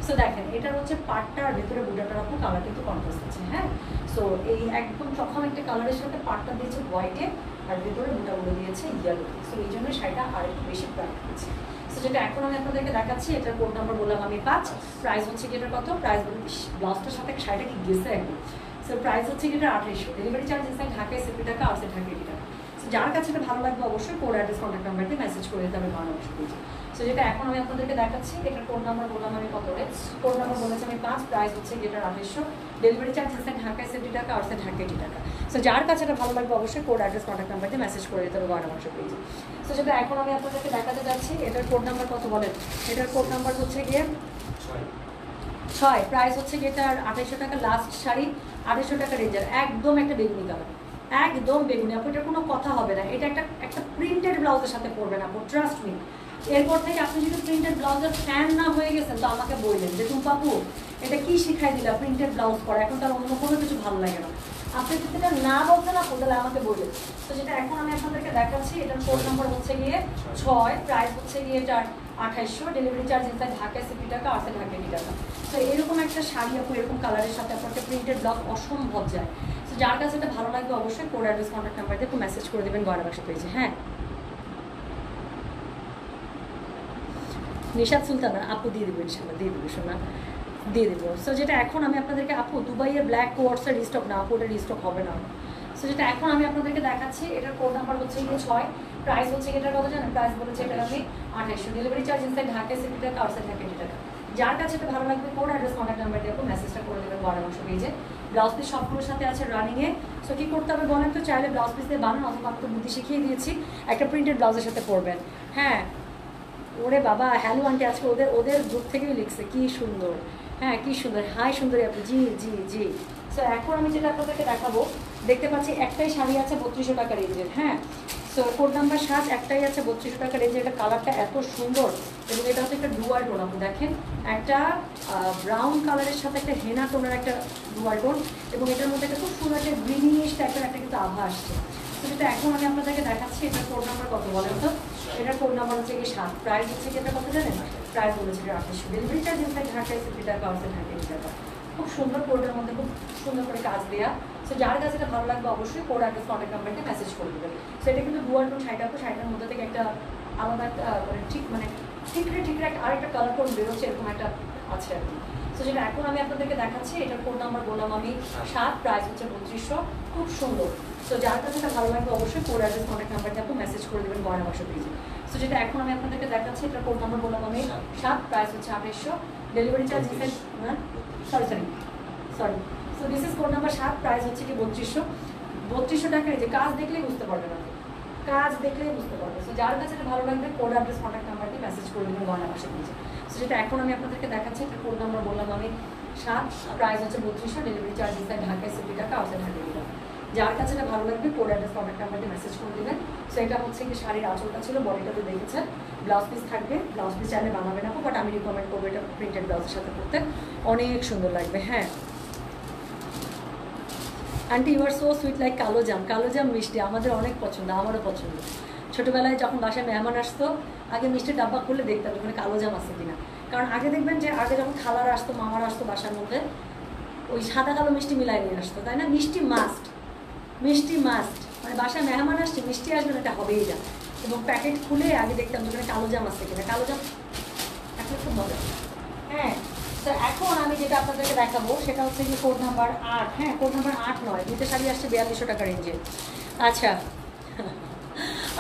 সো দেখেন এটার হচ্ছে পাটটা আর ভেতরে বুটাটার আপু কালার কিন্তু কন্ট্রাস্ট আছে। হ্যাঁ, সো এই একদম চকম একটা কালারের সাথে পাটটা দিয়েছে হোয়াইটে, আর ভেতরে বুটাগুলো দিয়েছে ইয়েলো। সো এই জন্য শাড়িটা আর একটু বেশি প্রাইস হচ্ছে। সো যেটা এখন আমি আপনাদেরকে দেখাচ্ছি, এটার কোড নাম্বার বললাম আমি 5, প্রাইস হচ্ছে কি এটার কত, প্রাইস ব্লাউজটার সাথে শাড়িটা কি গেছে একদম। সো প্রাইস হচ্ছে কি এটা 2800। ডেলিভারি চার্জ ইনসাইড ঢাকায় 60 টাকা, আউটসাইড ঢাকায় 80 টাকা। সো যার কাছে এটা ভালো লাগবে অবশ্যই কোড অ্যাড্রেস কন্ট্যাক্ট নাম্বার দিয়ে মেসেজ করে দিতে হবে গয়না বাসা পেজে। সো যেটা এখন আমি আপনাদেরকে দেখাচ্ছি, এটার কোড নাম্বার বললাম আমি কত রে, কোড নাম্বার বলেছি আমি 5, প্রাইস হচ্ছে কি এটার 2800। ডেলিভারি চার্জ ইনসাইড ঢাকায় 70 টাকা, আউটসাইড ঢাকায় 80 টাকা। সো যার কাছে এটা ভালো লাগবে অবশ্যই কোড অ্যাড্রেস কন্ট্যাক্ট নাম্বার দিয়ে মেসেজ করে দিতে হবে গয়না বাসা পেজে। সো যেটা এখন আমি আপনাদেরকে দেখাতে যাচ্ছি, এটার কোড নাম্বার কত বলেন, এটার কোড নাম্বার হচ্ছে গিয়ে 6, প্রাইস হচ্ছে গিয়ে এটার 2800 টাকা। লাস্ট শাড়ি 2800 টাকা রেঞ্জের, একদম একটা বেগুনি কালার, একদম বেগুনি আপু, এটার কোনো কথা হবে না। এটা একটা একটা প্রিন্টেড ব্লাউজের সাথে পরবেন আপু, ট্রাস্ট মি। এরপর থেকে আপনি যদি প্রিন্টেড ব্লাউজের ফ্যান না হয়ে গেছেন তো আমাকে বললেন যে টুম্পা আপু এটা কি শিখাই দিলা প্রিন্টেড ব্লাউজ পরা, এখন তার অন্য কোনো কিছু ভালো লাগে না। আপনি যদি এটা না বলছেন আপু তাহলে আমাকে বললেন। তো যেটা এখন আমি আপনাদেরকে দেখাচ্ছি, এটার কোড নাম্বার হচ্ছে গিয়ে 6, প্রাইস হচ্ছে গিয়ে এটার 2800, ডেলিভারি চার্জ ইনসাইড ঢাকায় 60 টাকা, আউটসাইড ঢাকায় 80 টাকা। তো এরকম একটা শাড়ি আপু এরকম কালারের সাথে আপনার একটা প্রিন্টেড ব্লাউজ অসম্ভব যায়। তো যার কাছে এটা ভালো লাগবে অবশ্যই কোড অ্যাড্রেস কন্ট্যাক্ট নাম্বার দিয়ে একটু মেসেজ করে দেবেন গয়না বাক্স পেজে। হ্যাঁ, নিশাদ সুলতানা আপু দিয়ে দেবো, ইনশাল্লাহ দিয়ে দেবো শোনা, দিয়ে দেবো। সো যেটা এখন আমি আপনাদেরকে আপু দুবাইয়ের ব্ল্যাক কোয়ার্সের রিস্টক না আপু, ওটা রিস্টক হবে না। সো যেটা এখন আমি আপনাদেরকে দেখাচ্ছি, এটার কোড নাম্বার হচ্ছে গিয়ে 6, প্রাইস হচ্ছে এটার কথা জানেন, প্রাইস বলেছে এটার আমি 2800, ডেলিভারি চার্জ ইনসাইড ঢাকায় 60 টাকা, আউটসাইড ঢাকায় 80 টাকা। যার কাছে এটা ভালো লাগবে কোড অ্যাড্রেস কন্ট্যাক্ট নাম্বার দিয়ে আপু মেসেজটা করে দেবেন গয়না বাক্স পেজে। ব্লাউজ পিস সবগুলোর সাথে আছে রানিংয়ে। সো কী করতে হবে বলেন তো, চাইলে ব্লাউজ পিস দিয়ে বানান, অথবা আমি তো বুদ্ধি শিখিয়ে দিয়েছি, একটা প্রিন্টেড ব্লাউজের সাথে পরবেন। হ্যাঁ, ওরে বাবা হ্যালো আন্টি, আজকে ওদের ওদের গ্রুপ থেকেই লিখছে কি সুন্দর। হ্যাঁ কি সুন্দর, হাই সুন্দরী আপু, জি জি জি। সো এখন আমি যেটা আপনাদেরকে দেখাবো, দেখতে পাচ্ছি একটাই শাড়ি আছে 3200 টাকা রেঞ্জের। হ্যাঁ, সো কোড নাম্বার 7, একটাই আছে 3200 টাকা রেঞ্জের। এটা কালারটা এত সুন্দর, এবং এটা হচ্ছে একটা ডুয়াল টোন। আপনি দেখেন একটা ব্রাউন কালারের সাথে একটা হেনা টোনের একটা ডুয়াল টোন, এবং এটার মধ্যে একটা খুব সুন্দর একটা গ্রিনিশ টাইপের একটা কিন্তু আভা আসছে। তো যেটা এখন আমি আপনাদেরকে দেখাচ্ছি, এটার কোড নাম্বার কত বলেন তো? এটার কোড নাম্বার হচ্ছে কি 7, প্রাইস হচ্ছে কি এটা কত জানেন? প্রাইস বলেছে 2800, ডেলিভারি চার্জ ইনসাইড ঢাকায় 60 টাকা, আউটসাইড ঢাকায় 80 টাকা। খুব সুন্দর কোডের মধ্যে খুব সুন্দর করে কাজ দেওয়া। সো যার কাছে এটা ভালো লাগবে অবশ্যই কোড অ্যাড্রেস কন্ট্যাক্ট নাম্বারকে মেসেজ করে দেবেন। সো এটা কিন্তু ডুয়াল টোন শাড়িটা, শাড়িটার মধ্যে থেকে একটা আলাদা একটা মানে ঠিকরে একটা আরেকটা কালার টোন বেরোচ্ছে, এরকম একটা আছে আর কি। সো যেটা এখন আমি আপনাদেরকে দেখাচ্ছি, এটার কোড নাম্বার বললাম আমি 7, প্রাইস হচ্ছে 3200, খুব সুন্দর। সো যার কাছে এটা ভালো লাগবে অবশ্যই কোড অ্যাড্রেস কন্ট্যাক্ট নাম্বারকে আপনি মেসেজ করে দেবেন গয়না বাক্স পেজে। সো যেটা এখন আমি আপনাদেরকে দেখাচ্ছি, এটার কোড নাম্বার বললাম আমি 7, প্রাইস হচ্ছে 2800, delivery charge inside sorry. So this is code number 7, price হচ্ছে কি 3200 টাকা। এই যে কাজ দেখলেই বুঝতে পারবেন আপনি, কাজ দেখলেই বুঝতে পারবেন। সো যার কাছে এটা ভালো লাগবে কোড অ্যাড্রেস কন্ট্যাক্ট নাম্বারকে মেসেজ করে দেবেন গয়না বাক্স পেজে। সো যেটা এখন আমি আপনাদেরকে দেখাচ্ছি, এটার কোড নাম্বার বললাম আমি 7, প্রাইস হচ্ছে 3200, ডেলিভারি চার্জ ইনসাইড ঢাকায় 60 টাকা, আউটসাইড ঢাকায় 80 টাকা। যার কাছে এটা ভালো লাগবে কোড অ্যাড্রেস কন্ট্যাক্ট নাম্বারকে মেসেজ করে দেবেন। সো এটা হচ্ছে কি শাড়ির আঁচলটা ছিল, বডিটা তো দেখেছেন, ব্লাউজ পিস থাকবে। ব্লাউজ পিস চাইলে বানাবেন আপু, বাট আমি রিকমেন্ড করবো এটা প্রিন্টেড ব্লাউজের সাথে পরতে, অনেক সুন্দর লাগবে। হ্যাঁ aunty you are so sweet like kalo jam. কালো জাম মিষ্টি আমাদের অনেক পছন্দ, আমারও পছন্দ। ছোটোবেলায় যখন বাসায় মেহমান আসতো, আগে মিষ্টির ডাব্বা খুলে দেখতাম ওখানে কালো জাম আছে কিনা। কারণ আগে দেখবেন যে আগে যখন খালারা আসতো, মামারা আসতো বাসার মধ্যে, ওই সাদা কালো মিষ্টি মিলাই নিয়ে আসতো, তাই না? মিষ্টি মাস্ট, মিষ্টি মাস্ট, মানে বাসায় মেহমান আসছে মিষ্টি আসবে না, এটা হবেই যা। এবং প্যাকেট খুলে আগে দেখতাম যেখানে কালো জাম আছে কিনা। কালো জাম এখন খুব মজা। হ্যাঁ, তো এখন আমি যেটা আপনাদেরকে দেখাবো সেটা হচ্ছে যে কোড নাম্বার 8। হ্যাঁ, কোড নাম্বার 8 নয়, দুটো শাড়ি আসছে 4200 টাকা রেঞ্জে। আচ্ছা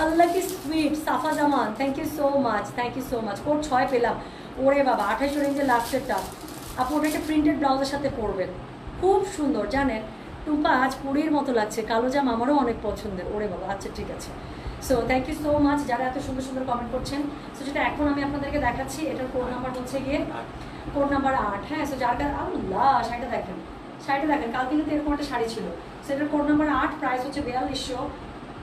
আল্লাহ কি sweet, Safa Zaman, thank you so much, thank you so much. Code 6 পেলাম, ওরে বাবা 2800 রেঞ্জে লাস্টেরটা। আপনি ওটা একটা প্রিন্টেড ব্লাউজের সাথে পরবেন, খুব সুন্দর। জানেন টুম্পা আজ পুরীর মতো লাগছে, কালো জাম আমারও অনেক পছন্দের। ওরে বাবা, আচ্ছা ঠিক আছে। So thank you so much যারা এত সুন্দর সুন্দর কমেন্ট করছেন। সো যেটা এখন আমি আপনাদেরকে দেখাচ্ছি, এটার কোড নাম্বার হচ্ছে গিয়ে কোড নাম্বার 8। হ্যাঁ, সো যার কাছে আল্লাহ শাড়িটা দেখেন, শাড়িটা দেখেন, কালকে কিন্তু এরকম একটা শাড়ি ছিল। সেটার কোড নাম্বার 8, প্রাইস হচ্ছে 4200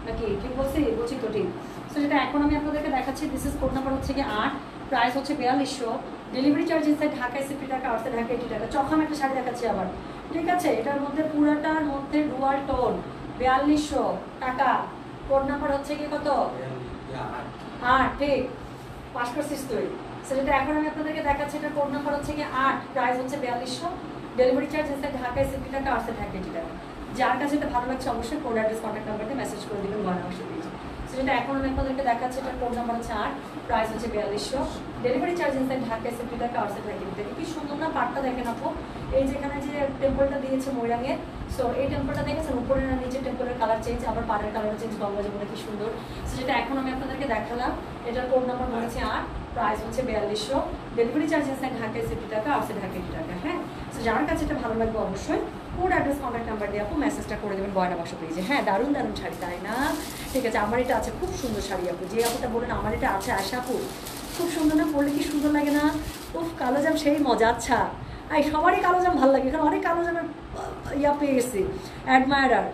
নাকি ঠিক বলছি তো ঠিক। সো যেটা এখন আমি আপনাদেরকে দেখাচ্ছি, দিস ইজ কোড নাম্বার হচ্ছে গিয়ে 8, প্রাইস হচ্ছে 4200, ডেলিভারি চার্জ ইনসাইড ঢাকায় 60 টাকা, আউটসাইড ঢাকায় 80 টাকা। চখাম একটা শাড়ি দেখাচ্ছি আবার, ঠিক আছে? এটার মধ্যে পুরাটার মধ্যে ডুয়াল টোন, 4200 টাকা। কোড নাম্বার হচ্ছে কি কত? 8, ঠিক, পাস করছিস তুই। সেটা এখন আমি আপনাদেরকে দেখাচ্ছি, এটা কোড নাম্বার হচ্ছে কি 8, প্রাইস হচ্ছে 4200, ডেলিভারি চার্জ ইনসাইড ঢাকায় 60 টাকা, আউটসাইড ঢাকায় 80 টাকা। যার কাছে এটা ভালো লাগছে অবশ্যই কোড অ্যাড্রেস কন্ট্যাক্ট নাম্বারকে মেসেজ করে দেবেন গয়না বাক্স পেজে। সেটা এখন আমি আপনাদেরকে দেখাচ্ছি, এটা কোড নাম্বার হচ্ছে 8, প্রাইস হচ্ছে 4200, ডেলিভারি চার্জ ইনসাইড ঢাকায় 60 টাকা, আউটসাইড ঢাকায় 80 টাকা। কি সুন্দর না পাটটা দেখেন আপু, এই যেখানে যে টেম্পলটা দিয়েছে ময়ূরাঙের। সো এই টেম্পলটা দেখেছেন, উপরে না নিচে টেম্পলের কালার চেঞ্জ, আবার পাড়ের কালার চেঞ্জ, গঙ্গা যমুনা, কি সুন্দর। সেটা এখন আমি আপনাদেরকে দেখালাম, এটার কোড নাম্বার বলেছে 8, প্রাইস হচ্ছে 4200, ডেলিভারি চার্জ ইনসাইড ঢাকায় 60 টাকা, আউটসাইড ঢাকায় 80 টাকা। হ্যাঁ, সো যার কাছে এটা ভালো লাগবে অবশ্যই কোড অ্যাড্রেস কন্ট্যাক্ট নাম্বার দিয়ে আপু মেসেজটা করে দেবেন গয়না বাক্স পেজে। হ্যাঁ, দারুণ দারুণ শাড়ি, তাই না? ঠিক আছে, আমার এটা আছে, খুব সুন্দর শাড়ি আপু। যে আপুটা বলেন আমার এটা আছে, আশা আপু খুব সুন্দর না? পরলে কি সুন্দর লাগে না? উফ, কালো জাম সেই মজা। আচ্ছা, এই সবারই কালো জাম ভালো লাগে, এখানে অনেক কালো জামের ইয়া পেয়ে গেছি, অ্যাডমায়ারার।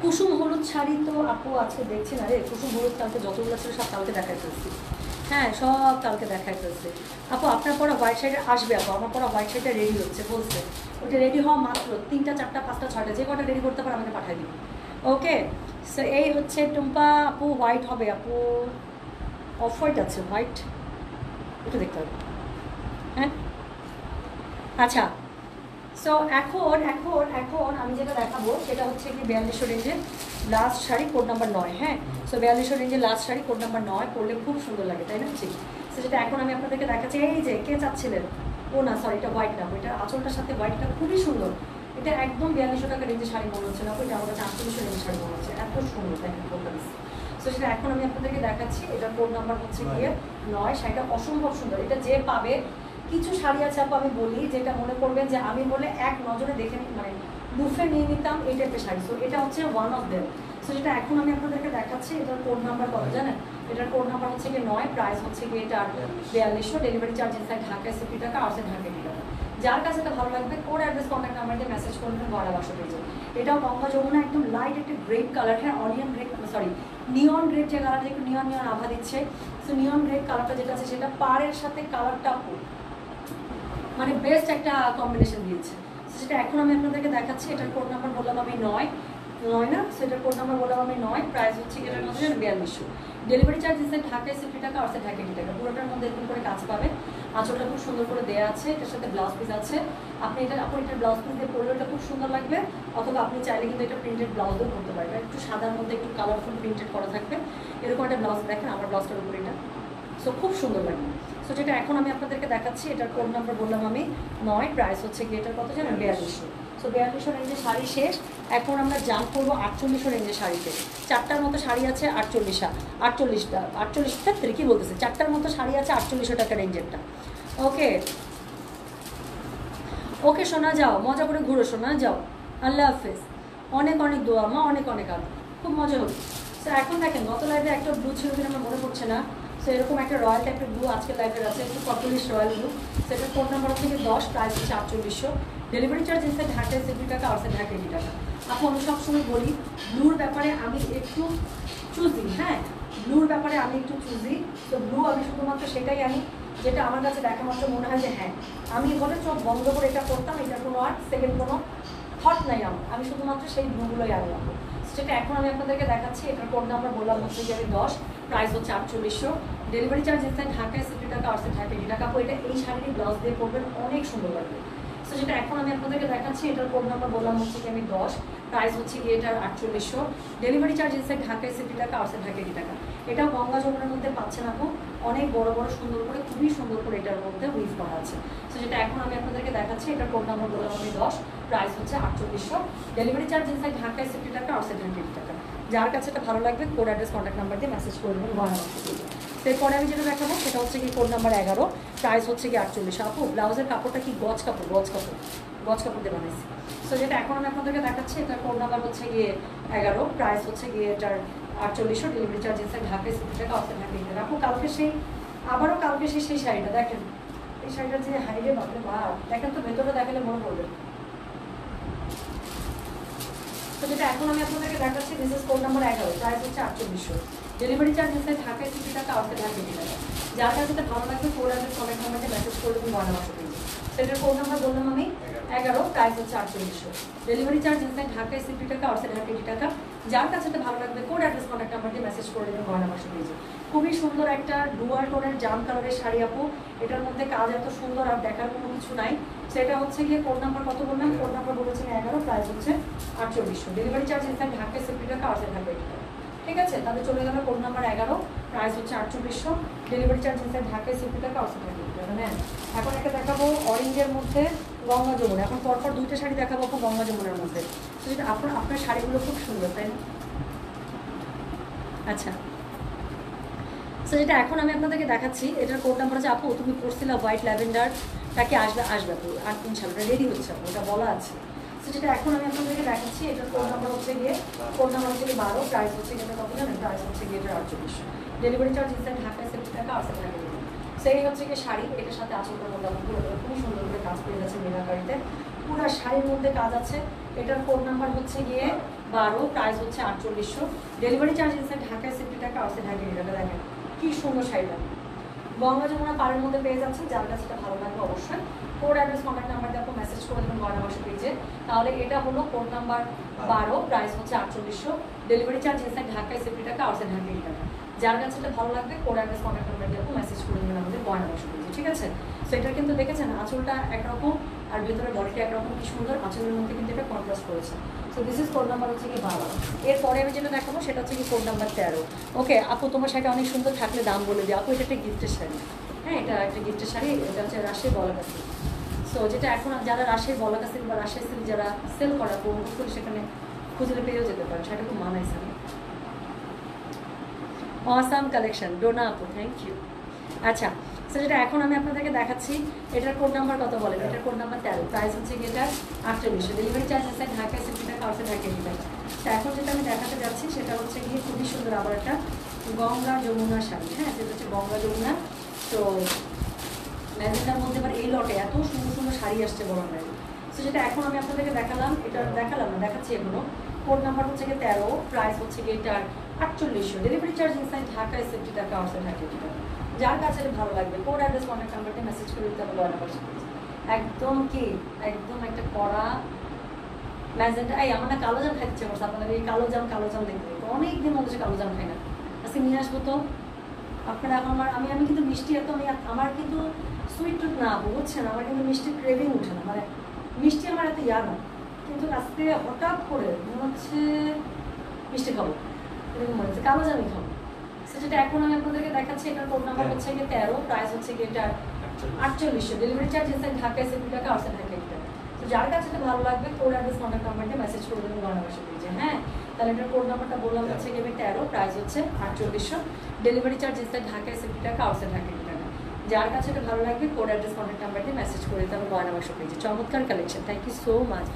কুসুম হলুদ শাড়ি তো আপু আজকে দেখছি না রে, কুসুম হলুদ কালকে যতগুলো ছিল সব কালকে দেখাই ফেলছি। হ্যাঁ সব কালকে দেখাই ফেলছি আপু। আপনার পরা হোয়াইট শাড়ি আসবে আপু, আমার পরা হোয়াইট শাড়িটা রেডি হচ্ছে বলছে, ওটা রেডি হওয়া মাত্র 3টা 4টা 5টা 6টা যে কটা রেডি করতে পারে আমাকে পাঠিয়ে দিন। ওকে সো এই হচ্ছে টুম্পা আপু, হোয়াইট হবে আপু, অফ হোয়াইট আছে, হোয়াইট একটু দেখতে হবে। হ্যাঁ আচ্ছা সো এখন এখন এখন আমি যেটা দেখাবো সেটা হচ্ছে কি 4200 রেঞ্জের লাস্ট শাড়ি কোড নাম্বার 9। হ্যাঁ সো 4200 রেঞ্জের লাস্ট শাড়ি কোড নাম্বার 9 পরলে খুব সুন্দর লাগে তাই না? ঠিক সো যেটা এখন আমি আপনাদেরকে দেখাচ্ছি, এই যে কে চাচ্ছিলেন, ও না সরি এটা হোয়াইট না, ওইটা আঁচলটার সাথে হোয়াইটটা খুবই সুন্দর, এটা একদম 4200 টাকা রেঞ্জের শাড়ি মনে হচ্ছে না, ওইটা আমার কাছে 4800 রেঞ্জের শাড়ি মনে হচ্ছে, এত সুন্দর দেখেন কোনটা। সো সেটা এখন আমি আপনাদেরকে দেখাচ্ছি, এটার কোড নাম্বার হচ্ছে গিয়ে 9। শাড়িটা অসম্ভব সুন্দর, এটা যে পাবে, কিছু শাড়ি আছে আপু আমি বলি যেটা মনে করবেন যে আমি বলে এক নজরে দেখে মানে লুফে নিয়ে নিতাম এই টাইপের শাড়ি, সো এটা হচ্ছে ওয়ান অফ দেম। সো যেটা এখন আমি আপনাদেরকে দেখাচ্ছি এটার কোড নাম্বার কত জানেন? এটার কোড নাম্বার হচ্ছে গিয়ে 9, প্রাইস হচ্ছে গিয়ে এটার 4200, ডেলিভারি চার্জ ইনসাইড ঢাকা 60 টাকা, আউটসাইড ঢাকা 80 টাকা। যার কাছে এটা ভালো লাগবে কোড অ্যাড্রেস কন্ট্যাক্ট নাম্বার দিয়ে মেসেজ করবেন গড়া 1200 পেজে। এটাও গঙ্গা যমুনা একদম লাইট একটা গ্রেপ কালার, হ্যাঁ অনিয়ন গ্রেপ সরি নিয়ন গ্রেপ, যে কালারটা একটু নিয়ন নিয়ন আভা দিচ্ছে, সো নিয়ন গ্রেপ কালারটা যেটা আছে সেটা পাড়ের সাথে কালারটা মানে বেস্ট একটা কম্বিনেশন দিয়েছে। সেটা এখন আমি আপনাদেরকে দেখাচ্ছি, এটার কোড নাম্বার বললাম আমি 9 না, সেটার কোড নাম্বার বললাম আমি 9, প্রাইস হচ্ছে এটার মধ্যে 4200, ডেলিভারি চার্জ ইনসাইড ঢাকায় 60 টাকা, আউটসাইড ঢাকা 80 টাকা। পুরোটার মধ্যে এরকম করে কাজ পাবে, আঁচলটা খুব সুন্দর করে দেওয়া আছে, এটার সাথে ব্লাউজ পিস আছে, আপনি এটা এটার ব্লাউজ পিস দিয়ে পরলে এটা খুব সুন্দর লাগবে, অথবা আপনি চাইলে কিন্তু এটা প্রিন্টেড ব্লাউজও করতে পারবেন, একটু সাদার মধ্যে একটু কালারফুল প্রিন্টেড করা থাকবে এরকম একটা ব্লাউজ। দেখেন আমার ব্লাউজটার উপরে এটা, সো খুব সুন্দর লাগবে। সো যেটা এখন আমি আপনাদেরকে দেখাচ্ছি এটার কোড নাম্বার বললাম আমি 9, প্রাইস হচ্ছে কি এটার কত জানেন? 4200। সো 4200 রেঞ্জের শাড়ি শেষ, এখন আমরা জাম্প করবো 4800 রেঞ্জের শাড়িতে। 4টার মতো শাড়ি আছে 48টা কি বলতেছে, 4টার মতো শাড়ি আছে 4800 টাকা রেঞ্জেরটা। ওকে ওকে শোনা যাও, মজা করে ঘুরো শোনা যাও, আল্লাহ হাফেজ, অনেক অনেক দোয়া মা, অনেক অনেক আলো, খুব মজা হলো। সো এখন দেখেন গত লাইভে একটা ব্লু ছিল কিনা আমার মনে পড়ছে না, সো এরকম একটা রয়্যাল টাইপের ব্লু আজকের লাইভের আছে, একটু পপুলিশ রয়্যাল ব্লু, সেটার কোড নাম্বার হচ্ছে 10, প্রাইস হচ্ছে 4800, ডেলিভারি চার্জ ইনসাইড ঢাকায় 60 টাকা, আউটসাইড ঢাকা 80 টাকা। আপু আমি সবসময় বলি ব্লুর ব্যাপারে আমি একটু চুজি, হ্যাঁ ব্লুর ব্যাপারে আমি একটু চুজি, তো ব্লু আমি শুধুমাত্র সেটাই আনি যেটা আমার কাছে দেখা মাত্র মনে হয় যে হ্যাঁ আমি বলে চোখ বন্ধ করে এটা করতাম, এটা কোনো আর সেকেন্ড কোনো থট নাই আমার, আমি শুধুমাত্র সেই ব্লুগুলোই আনলাম। সেটা এখন আমি আপনাদেরকে দেখাচ্ছি, এটার কোড নাম্বার বললাম হচ্ছে যে আমি 10, প্রাইস হচ্ছে 4800, ডেলিভারি চার্জ ইনসাইড ঢাকায় 60 টাকা, আউটসাইড ঢাকা 80 টাকা। এটা এই শাড়ির ব্লাউজ দিয়ে পরবেন অনেক সুন্দর লাগবে। সো যেটা এখন আমি আপনাদেরকে দেখাচ্ছি এটার কোড নাম্বার বললাম হচ্ছে কি আমি 10, প্রাইস হচ্ছে কি এটার 4800, ডেলিভারি চার্জ ইনসাইড ঢাকায় 60 টাকা, আউটসাইড ঢাকা 80 টাকা। এটাও গঙ্গা যমুনার মধ্যে পাচ্ছেন আপু, অনেক বড় বড় সুন্দর করে খুবই সুন্দর করে এটার মধ্যে উইভ করা আছে। সো যেটা এখন আমি আপনাদেরকে দেখাচ্ছি এটার কোড নাম্বার বললাম আমি 10, প্রাইস হচ্ছে 4800, ডেলিভারি চার্জ ইনসাইড ঢাকায় 60 টাকা, আউটসাইড ঢাকা 80 টাকা। যার কাছে এটা ভালো লাগবে কোড অ্যাড্রেস কন্ট্যাক্ট নাম্বার দিয়ে মেসেজ করে দেবেন গয়না। এরপরে আমি যেটা দেখাবো সেটা হচ্ছে কি কোড নাম্বার 11, প্রাইস হচ্ছে কি 4800। আপু ব্লাউজের কাপড়টা কি গজ কাপড় দিয়ে বানাইছি। সো যেটা এখন আমি আপনাদেরকে দেখাচ্ছি এটার কোড নাম্বার হচ্ছে গিয়ে 11, প্রাইস হচ্ছে গিয়ে এটার 4800, ডেলিভারি চার্জ ইনসাইড ঢাকায় 60 টাকা, আউটসাইড ঢাকা 80 টাকা। আপু কালকে সেই শাড়িটা দেখেন, এই শাড়িটা যে হাইরে বাপরে বাপ, দেখেন তো ভেতরটা দেখালে মনে পড়বে। তো যেটা এখন আমি আপনাদেরকে দেখাচ্ছি this is code number 11, price হচ্ছে 4800, ডেলিভারি চার্জ ইনসাইড ঢাকায় 60 টাকা, আউটসাইড ঢাকা 80 টাকা। যার কাছে ভালো লাগবে কোড অ্যাড্রেস কন্ট্যাক্ট নাম্বারে মেসেজ করে দেবেন গয়না বাসা পেয়েছি। সেটার কোড নাম্বার বললাম আমি 11, প্রাইস হচ্ছে 4800, ডেলিভারি চার্জ ইনসাইড ঢাকায় 60 টাকা, আউটসাইড ঢাকা 80 টাকা। যার কাছে ভালো লাগবে কোড অ্যাড্রেস কন্ট্যাক্ট নাম্বার দিয়ে মেসেজ করে দেবেন গয়না বাসা পেয়েছি। খুবই সুন্দর একটা ডুয়াল টোনের জাম কালারের শাড়ি আপু, এটার মধ্যে কাজ এত সুন্দর আর দেখার কোনো কিছু নাই। সেটা হচ্ছে গিয়ে কোড নাম্বার কত বললাম, কোড নাম্বার বলেছেন 11, প্রাইস হচ্ছে 4800, ডেলিভারি চার্জ ইনসাইড ঢাকায় 60 টাকা, আউটসাইড ঢাকা 80 টাকা। ঠিক আছে, তাহলে চলে গেল কোড নাম্বার 11, প্রাইস হচ্ছে 4800, ডেলিভারি চার্জ ইনসাইড ঢাকায় 60 টাকা, আউটসাইড ঢাকা 80 টাকা। নেন এখন একটা দেখাবো অরেঞ্জের মধ্যে গঙ্গা যমুনা, এখন পরপর 2টা শাড়ি দেখাবো আপু গঙ্গা যমুনার মধ্যে। তো যেটা আপনার শাড়িগুলো খুব সুন্দর তাই না? আচ্ছা সো যেটা এখন আমি আপনাদেরকে দেখাচ্ছি এটার কোড নাম্বার হচ্ছে, আপু তুমি পড়ছিলা হোয়াইট ল্যাভেন্ডার তাকে আসবে আপু, আর ইনশাল্লাহ রেডি হচ্ছে আপু, ওটা বলা আছে। সো যেটা এখন আমি আপনাদেরকে দেখাচ্ছি এটার কোড নাম্বার হচ্ছে গিয়ে 12, প্রাইস হচ্ছে গিয়ে কত জানেন? প্রাইস হচ্ছে গিয়ে এটার 4800, ডেলিভারি চার্জ ইনসাইড ঢাকায় 60 টাকা, আউটসাইড ঢাকা 80 টাকা। সেই হচ্ছে গিয়ে শাড়ি, এটার সাথে আঁচলটার মধ্যে আমার খুবই সুন্দর করে কাজ পেয়ে যাচ্ছে মিনাকারিতে, পুরো শাড়ির মধ্যে কাজ আছে। এটার কোড নাম্বার হচ্ছে গিয়ে 12, প্রাইস হচ্ছে 4800, ডেলিভারি চার্জ ইনসাইড ঢাকায় 60 টাকা, আউটসাইড ঢাকা 80 টাকা। দেখেন কি সুন্দর শাড়িটা, গঙ্গা যমুনা পাড়ের মধ্যে পেয়ে যাচ্ছে। যার কাছে এটা ভালো লাগবে অবশ্যই কোড অ্যাড্রেস কন্ট্যাক্ট নাম্বার দিয়ে আপনি মেসেজ করে দেবেন গয়না বাক্স পেজে। তাহলে এটা হলো কোড নাম্বার 12, প্রাইস হচ্ছে 4800, ডেলিভারি চার্জ ইনসাইড ঢাকায় 60 টাকা, আউটসাইড ঢাকা 80 টাকা। যার কাছে এটা ভালো লাগবে কোড অ্যাড্রেস কন্ট্যাক্ট নাম্বার দিয়ে আপনি মেসেজ করে দেবেন আমাদের গয়না বাক্স পেজে, ঠিক আছে? সো এটা কিন্তু দেখেছেন আঁচলটা একরকম আর ভেতরে বডিটা একরকম, কি সুন্দর। আঁচলের মধ্যে কিন্তু এটা কন্ট্রাস্ট করেছে। So this is code number হচ্ছে কি 12। এরপরে আমি যেটা দেখাবো সেটা হচ্ছে কি কোড নাম্বার 13। ওকে আপু, তোমার শাড়িটা অনেক সুন্দর, থাকলে দাম বলে দিই। আপু এটা একটা গিফটের শাড়ি, হ্যাঁ এটা একটা গিফটের শাড়ি। এটা হচ্ছে রাজশাহী বলাকা সিল্ক। সো যেটা এখন যারা রাজশাহী বলাকা সিল্ক বা রাজশাহী সিল্ক যারা সেল করা অনুভব করে সেখানে খুঁজলে পেয়েও যেতে পারেন। শাড়িটা খুব মানাইছে। অসাম কালেকশন ডোনা আপু, থ্যাংক ইউ। আচ্ছা, সো যেটা এখন আমি আপনাদেরকে দেখাচ্ছি এটার কোড নাম্বার কত বলেন? এটার কোড নাম্বার 13, প্রাইস হচ্ছে কি এটা 4800, ডেলিভারি চার্জ আছে ঢাকায় 60 টাকা, আউটসাইড ঢাকা 80 টাকা। তো এখন যেটা আমি দেখাতে যাচ্ছি সেটা হচ্ছে গিয়ে খুবই সুন্দর আবার একটা গঙ্গা যমুনা শাড়ি, হ্যাঁ যেটা হচ্ছে গঙ্গা যমুনা। তো ম্যাজেন্টার মধ্যে এবার এই লটে এত সুন্দর সুন্দর শাড়ি আসছে বলার বাইরে। সো যেটা এখন আমি আপনাদেরকে দেখালাম, এটা দেখালাম না, দেখাচ্ছি এগুলো। কোড নাম্বার হচ্ছে গিয়ে 13, প্রাইস হচ্ছে গিয়ে এটার 4800, ডেলিভারি চার্জ ইনসাইড ঢাকায় 60 টাকা, আউটসাইড ঢাকা 80 টাকা। যার কাছে ভালো লাগবে কোড অ্যাড্রেস কন্ট্যাক্ট নাম্বারতে মেসেজ করে দিতে হবে গয়না বাক্স। একদম কি একদম একটা কড়া ম্যাজেন্টা। এই আমার না কালো জাম খাইতে ইচ্ছে করছে, আপনাদের এই কালো জাম দেখতে অনেকদিন মধ্যে কালো জাম খাই না, আজকে নিয়ে আসবো। তো আপনারা এখন আমি কিন্তু মিষ্টি এত আমার কিন্তু সুইট টুথ না বুঝছেন, আমার কিন্তু মিষ্টি ক্রেভিং উঠে না, মানে মিষ্টি আমার এত ইয়া না, কিন্তু আজকে হঠাৎ করে মনে হচ্ছে মিষ্টি খাবো, এরকম মনে হচ্ছে কালো জামই খাবো। যেটা এখন আমি আপনাদেরকে দেখাচ্ছি এটার কোড নাম্বার হচ্ছে গিয়ে 13, প্রাইস হচ্ছে গিয়ে এটা 4800, ডেলিভারি চার্জ ইনসাইড ঢাকায় 60 টাকা, আউটসাইড ঢাকা 80 টাকা। তো যার কাছে এটা ভালো লাগবে কোড অ্যাড্রেস কন্ট্যাক্ট নাম্বারটা মেসেজ করে দেবেন গয়না বাক্স পেজে, হ্যাঁ। তাহলে এটার কোড নাম্বারটা বললাম হচ্ছে গিয়ে 13, প্রাইস হচ্ছে 4800, ডেলিভারি চার্জ ইনসাইড ঢাকায় 60 টাকা, আউটসাইড ঢাকা 80 টাকা। যার কাছে এটা ভালো লাগবে কোড অ্যাড্রেস কন্ট্যাক্ট নাম্বার দিয়ে মেসেজ করে দিতে হবে গয়না বাক্স পেজে। চমৎকার collection, thank you so much.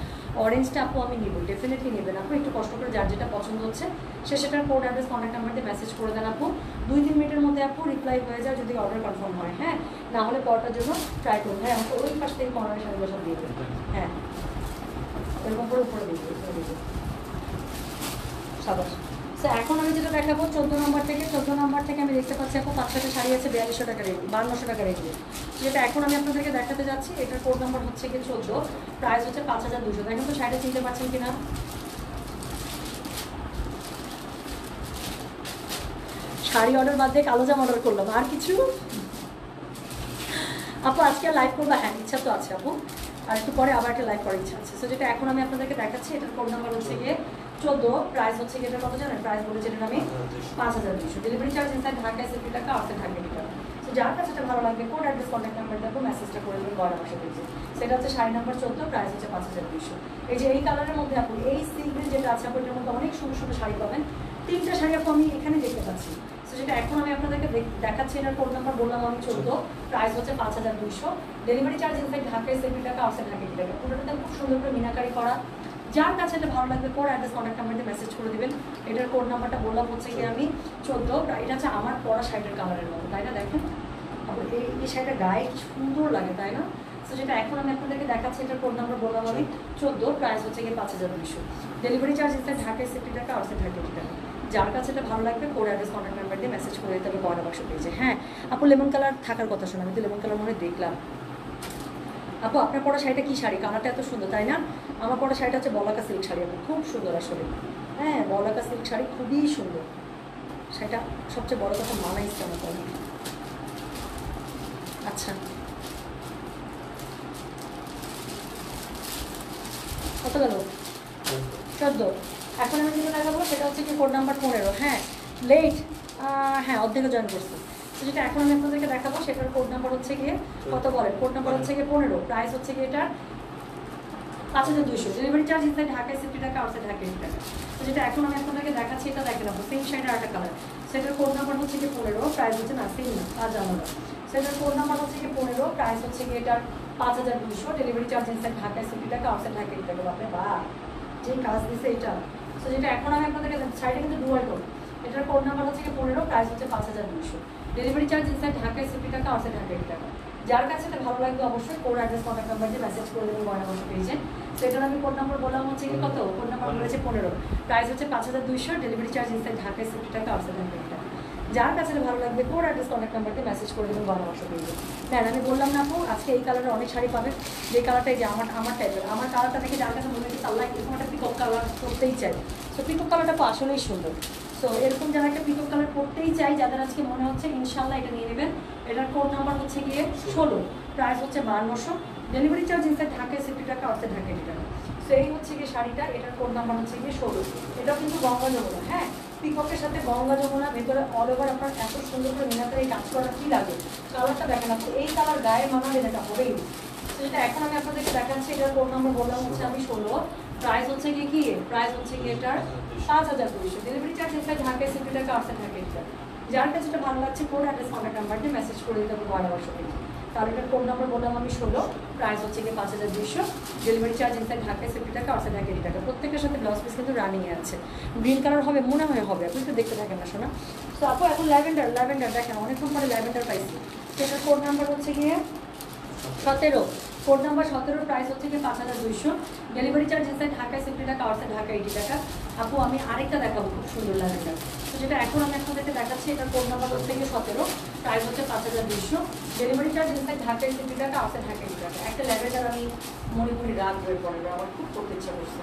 অরেঞ্জটা আপু আমি নিব, ডেফিনেটলি নেবেন আপু, একটু কষ্ট করে যার যেটা পছন্দ হচ্ছে সে সেটার কোড অ্যাড্রেস কন্ট্যাক্ট নাম্বার দিয়ে মেসেজ করে দেন আপু। 2-3 মিনিটের মধ্যে আপু রিপ্লাই হয়ে যায় যদি অর্ডার কনফার্ম হয়, হ্যাঁ। না হলে পরটার জন্য ট্রাই করুন। হ্যাঁ আমাকে ওই পাশ থেকে কর্নারের সাথে বসা দিয়ে দেবেন, হ্যাঁ এরকম করে উপরে দিয়ে দেবেন। সাবাস। সো এখন আমি যেটা দেখাবো 14 নম্বর থেকে আমি দেখতে পাচ্ছি আপু 5-6টা শাড়ি আছে 4200 টাকা রেঞ্জ, 5200 টাকা রেঞ্জে। যেটা এখন আমি আপনাদেরকে দেখাতে যাচ্ছি এটার কোড নাম্বার হচ্ছে গিয়ে 14, প্রাইস হচ্ছে 5200। দেখেন তো শাড়িটা চিনতে পারছেন কিনা? শাড়ি অর্ডার বাদ দিয়ে কালো জামা অর্ডার করলাম, আর কিছু আপু আজকে লাইভ করবো, হ্যাঁ ইচ্ছা তো আছে আপু, আর একটু পরে আবার একটা লাইভ করার ইচ্ছা আছে। সো যেটা এখন আমি আপনাদেরকে দেখাচ্ছি এটার কোড নাম্বার হচ্ছে গিয়ে 14, প্রাইস হচ্ছে গিয়ে এটা কত জানেন? প্রাইস বলেছি এটার আমি 5200, ডেলিভারি চার্জ ইনসাইড ঢাকায় 60 টাকা, আউটসাইড ঢাকা 80 টাকা। সো যার কাছে এটা ভালো লাগবে কোড অ্যাড্রেস কন্ট্যাক্ট নাম্বার দেবো, মেসেজটা করে দেবেন গয়না বাক্স পেজে। সেটা হচ্ছে শাড়ি নাম্বার 14, প্রাইস হচ্ছে 5200। এই যে এই কালারের মধ্যে আপু এই সিল্কের যেটা আছে আপু এটার মধ্যে অনেক সুন্দর সুন্দর শাড়ি পাবেন। 3টা শাড়ি আপু আমি এখানে দেখতে পাচ্ছি। সো যেটা এখন আমি আপনাদেরকে দেখাচ্ছি এটার কোড নাম্বার বললাম আমি 14, প্রাইস হচ্ছে 5200, ডেলিভারি চার্জ ইনসাইড ঢাকায় 60 টাকা, আউটসাইড ঢাকা 80 টাকা। পুরোটা খুব সুন্দর করে মিনাকারি করা। যার কাছে এটা ভালো লাগবে কোড অ্যাড্রেস কন্ট্যাক্ট নাম্বার দিয়ে মেসেজ করে দিবেন। এটার কোড নাম্বারটা বললাম হচ্ছে গিয়ে আমি 14, এটা হচ্ছে আমার পরা শাড়ির কালারের মতো, তাই না? দেখেন আবার এই শাড়িটা গায়ে সুন্দর লাগে, তাই না? সো যেটা এখন আমি আপনাদেরকে দেখাচ্ছি এটার কোড নাম্বার বললাম আমি 14, প্রাইস হচ্ছে গিয়ে 5200, ডেলিভারি চার্জ ইনসাইড ঢাকায় 60 টাকা, আউটসাইড ঢাকা 80 টাকা। যার কাছে এটা ভালো লাগবে কোড অ্যাড্রেস কন্ট্যাক্ট নাম্বার দিয়ে মেসেজ করে দিতে হবে গয়না বাক্স পেজে, হ্যাঁ। আপু লেমন কালার থাকার কথা শোনা, আমি তো লেমন কালার মনে দেখলাম। আপু আপনার পরা শাড়িটা কি শাড়ি? কালারটা এত সুন্দর, তাই না? আমার পরা শাড়িটা হচ্ছে বলাকা সিল্ক শাড়ি, আপু খুব সুন্দর আসলে, হ্যাঁ বলাকা সিল্ক শাড়ি খুবই সুন্দর। শাড়িটা সবচেয়ে বড় কথা মানাইছে আমার পরে। আচ্ছা কত গেল? 14। এখন আমি যেটা দেখাবো সেটা হচ্ছে কি কোড নাম্বার 15, হ্যাঁ লেট, হ্যাঁ অর্ধেকে জয়েন করছি। তো যেটা এখন আমি আপনাদেরকে দেখাবো সেটার কোড নাম্বার হচ্ছে গিয়ে কত বলেন? কোড নাম্বার হচ্ছে গিয়ে 15, প্রাইস হচ্ছে গিয়ে এটা 5200, ডেলিভারি চার্জ ইনসাইড ঢাকায় 60 টাকা, আউটসাইড ঢাকা 80 টাকা। তো যেটা এখন আমি আপনাদেরকে দেখাচ্ছি এটা দেখে নেবো সেম শাড়ির আরেকটা কালার, সেটার কোড নাম্বার হচ্ছে গিয়ে 15, প্রাইস হচ্ছে না সেম না আজ আলাদা। সেটার কোড নাম্বার হচ্ছে গিয়ে 15, প্রাইস হচ্ছে গিয়ে এটার 5200, ডেলিভারি চার্জ ইনসাইড ঢাকায় 60 টাকা, আউটসাইড ঢাকা 80 টাকা। বাপরে বা যে কাজ দিছে এটা। তো যেটা এখন আমি আপনাদেরকে শাড়িটা কিন্তু ডুয়াল টোন, এটার কোড নাম্বার হচ্ছে গিয়ে 15, প্রাইস হচ্ছে 5200, ডেলিভারি চার্জ ইনসাইড ঢাকায় 60 টাকা, আউটসাইড ঢাকা 80 টাকা। যার কাছে এটা ভালো লাগবে অবশ্যই কোড অ্যাড্রেস কন্ট্যাক্ট নাম্বার দিয়ে মেসেজ করে দেবেন গয়না বসে পেয়েছে। তো এটার আমি কোড নাম্বার বললাম হচ্ছে কি কত, কোড নাম্বার বলেছে 15, প্রাইস হচ্ছে 5200, ডেলিভারি চার্জ ইনসাইড ঢাকায় 60 টাকা আউটসাইড ঢাকা। যার কাছে ভালো লাগবে কোড অ্যাড্রেস কন্ট্যাক্ট নাম্বার দিয়ে মেসেজ করে দেবেন গয়না বসে পেয়েছে। হ্যাঁ আমি বললাম না আপু আজকে এই কালারের অনেক শাড়ি পাবে, যে কালারটাই যে আমার টাইপের, আমার কালারটা দেখে যার কাছে মনে হচ্ছে আল্লাহ এরকম একটা পিকক কালার করতেই চাই। সো পিকক কালারটা তো আসলেই সুন্দর। সো এরকম যারা একটা পিকক কালার করতেই চাই, যাদের আজকে মনে হচ্ছে ইনশাল্লাহ এটা নিয়ে নেবেন। এটার কোড নাম্বার হচ্ছে গিয়ে 16, প্রাইস হচ্ছে 5200, ডেলিভারি চার্জ ইনসাইড ঢাকায় 60 টাকা আউটসাইড ঢাকায় 80 টাকা। সো এই হচ্ছে গিয়ে শাড়িটা, এটার কোড নাম্বার হচ্ছে গিয়ে 16। এটাও কিন্তু গঙ্গা যমুনা, হ্যাঁ পিককের সাথে গঙ্গা যমুনা, ভেতরে অল ওভার আপনার এত সুন্দর করে মিনাতে এই কাজ করা কী লাগে, কালারটা দেখেন আপনি, এই কালার গায়ে মানাবে যেটা হবেই। যেটা এখন আমি আপনাদেরকে দেখাচ্ছি, এটার কোড নাম্বার বললাম হচ্ছে আমি 16, প্রাইস হচ্ছে গিয়ে কি, প্রাইস হচ্ছে গিয়ে এটার 5200, ডেলিভারি চার্জ ইনসাইড ঢাকায় 60 টাকা আউটসাইড ঢাকায় 80 টাকা। যার কাছে যেটা ভালো লাগছে কোড অ্যাড্রেস কন্ট্যাক্ট নাম্বার দিয়ে মেসেজ করে দিতে হবে গয়না বসে পেয়েছে। তাহলে এটার কোড নাম্বার বললাম আমি 16, প্রাইস হচ্ছে গিয়ে 5200, ডেলিভারি চার্জ ইনসাইড ঢাকায় 60 টাকা আউটসাইড ঢাকায় 80 টাকা। প্রত্যেকের সাথে ব্লাউজ পিস কিন্তু রানিংয়ে আছে। গ্রিন কালার হবে মনে হয়, হবে আপনি একটু দেখতে থাকেন না শোনা। তো আপু এখন ল্যাভেন্ডার দেখেন অনেকক্ষণ পরে ল্যাভেন্ডার পাইছি। সেটার কোড নাম্বার হচ্ছে গিয়ে 17, কোড নাম্বার 17, প্রাইস হচ্ছে গিয়ে 5200, ডেলিভারি চার্জ ইনসাইড ঢাকায় 60 টাকা আউটসাইড ঢাকায় 80 টাকা। আপু আমি আরেকটা দেখাবো খুব সুন্দর ল্যাভেন্ডার, তো যেটা এখন আমি আপনাদেরকে দেখাচ্ছি, এটার কোড নাম্বার হচ্ছে গিয়ে 17, প্রাইস হচ্ছে 5200, ডেলিভারি চার্জ ইনসাইড ঢাকায় 60 টাকা আউটসাইড ঢাকায় 80 টাকা। একটা ল্যাভেন্ডার আমি মণিপুরি রাগ বের করে আমার খুব করতে ইচ্ছা করছে।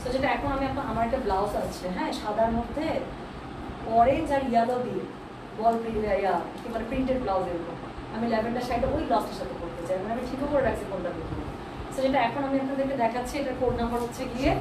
তো যেটা এখন আমি আমার একটা ব্লাউজ আছে, হ্যাঁ সাদার মধ্যে অরেঞ্জ আর ইয়েলো দিয়ে বল কি মানে প্রিন্টেড ব্লাউজ, এরকম আমি ল্যাভেন্ডার শাড়িটা ওই ব্লাউজটার সাথে করতে চাই, মানে আমি ঠিকও করে রাখছি কোনটা দেখবো। তো যেটা এখন আমি আপনাদেরকে দেখাচ্ছি, এটার কোড নাম্বার হচ্ছে গিয়ে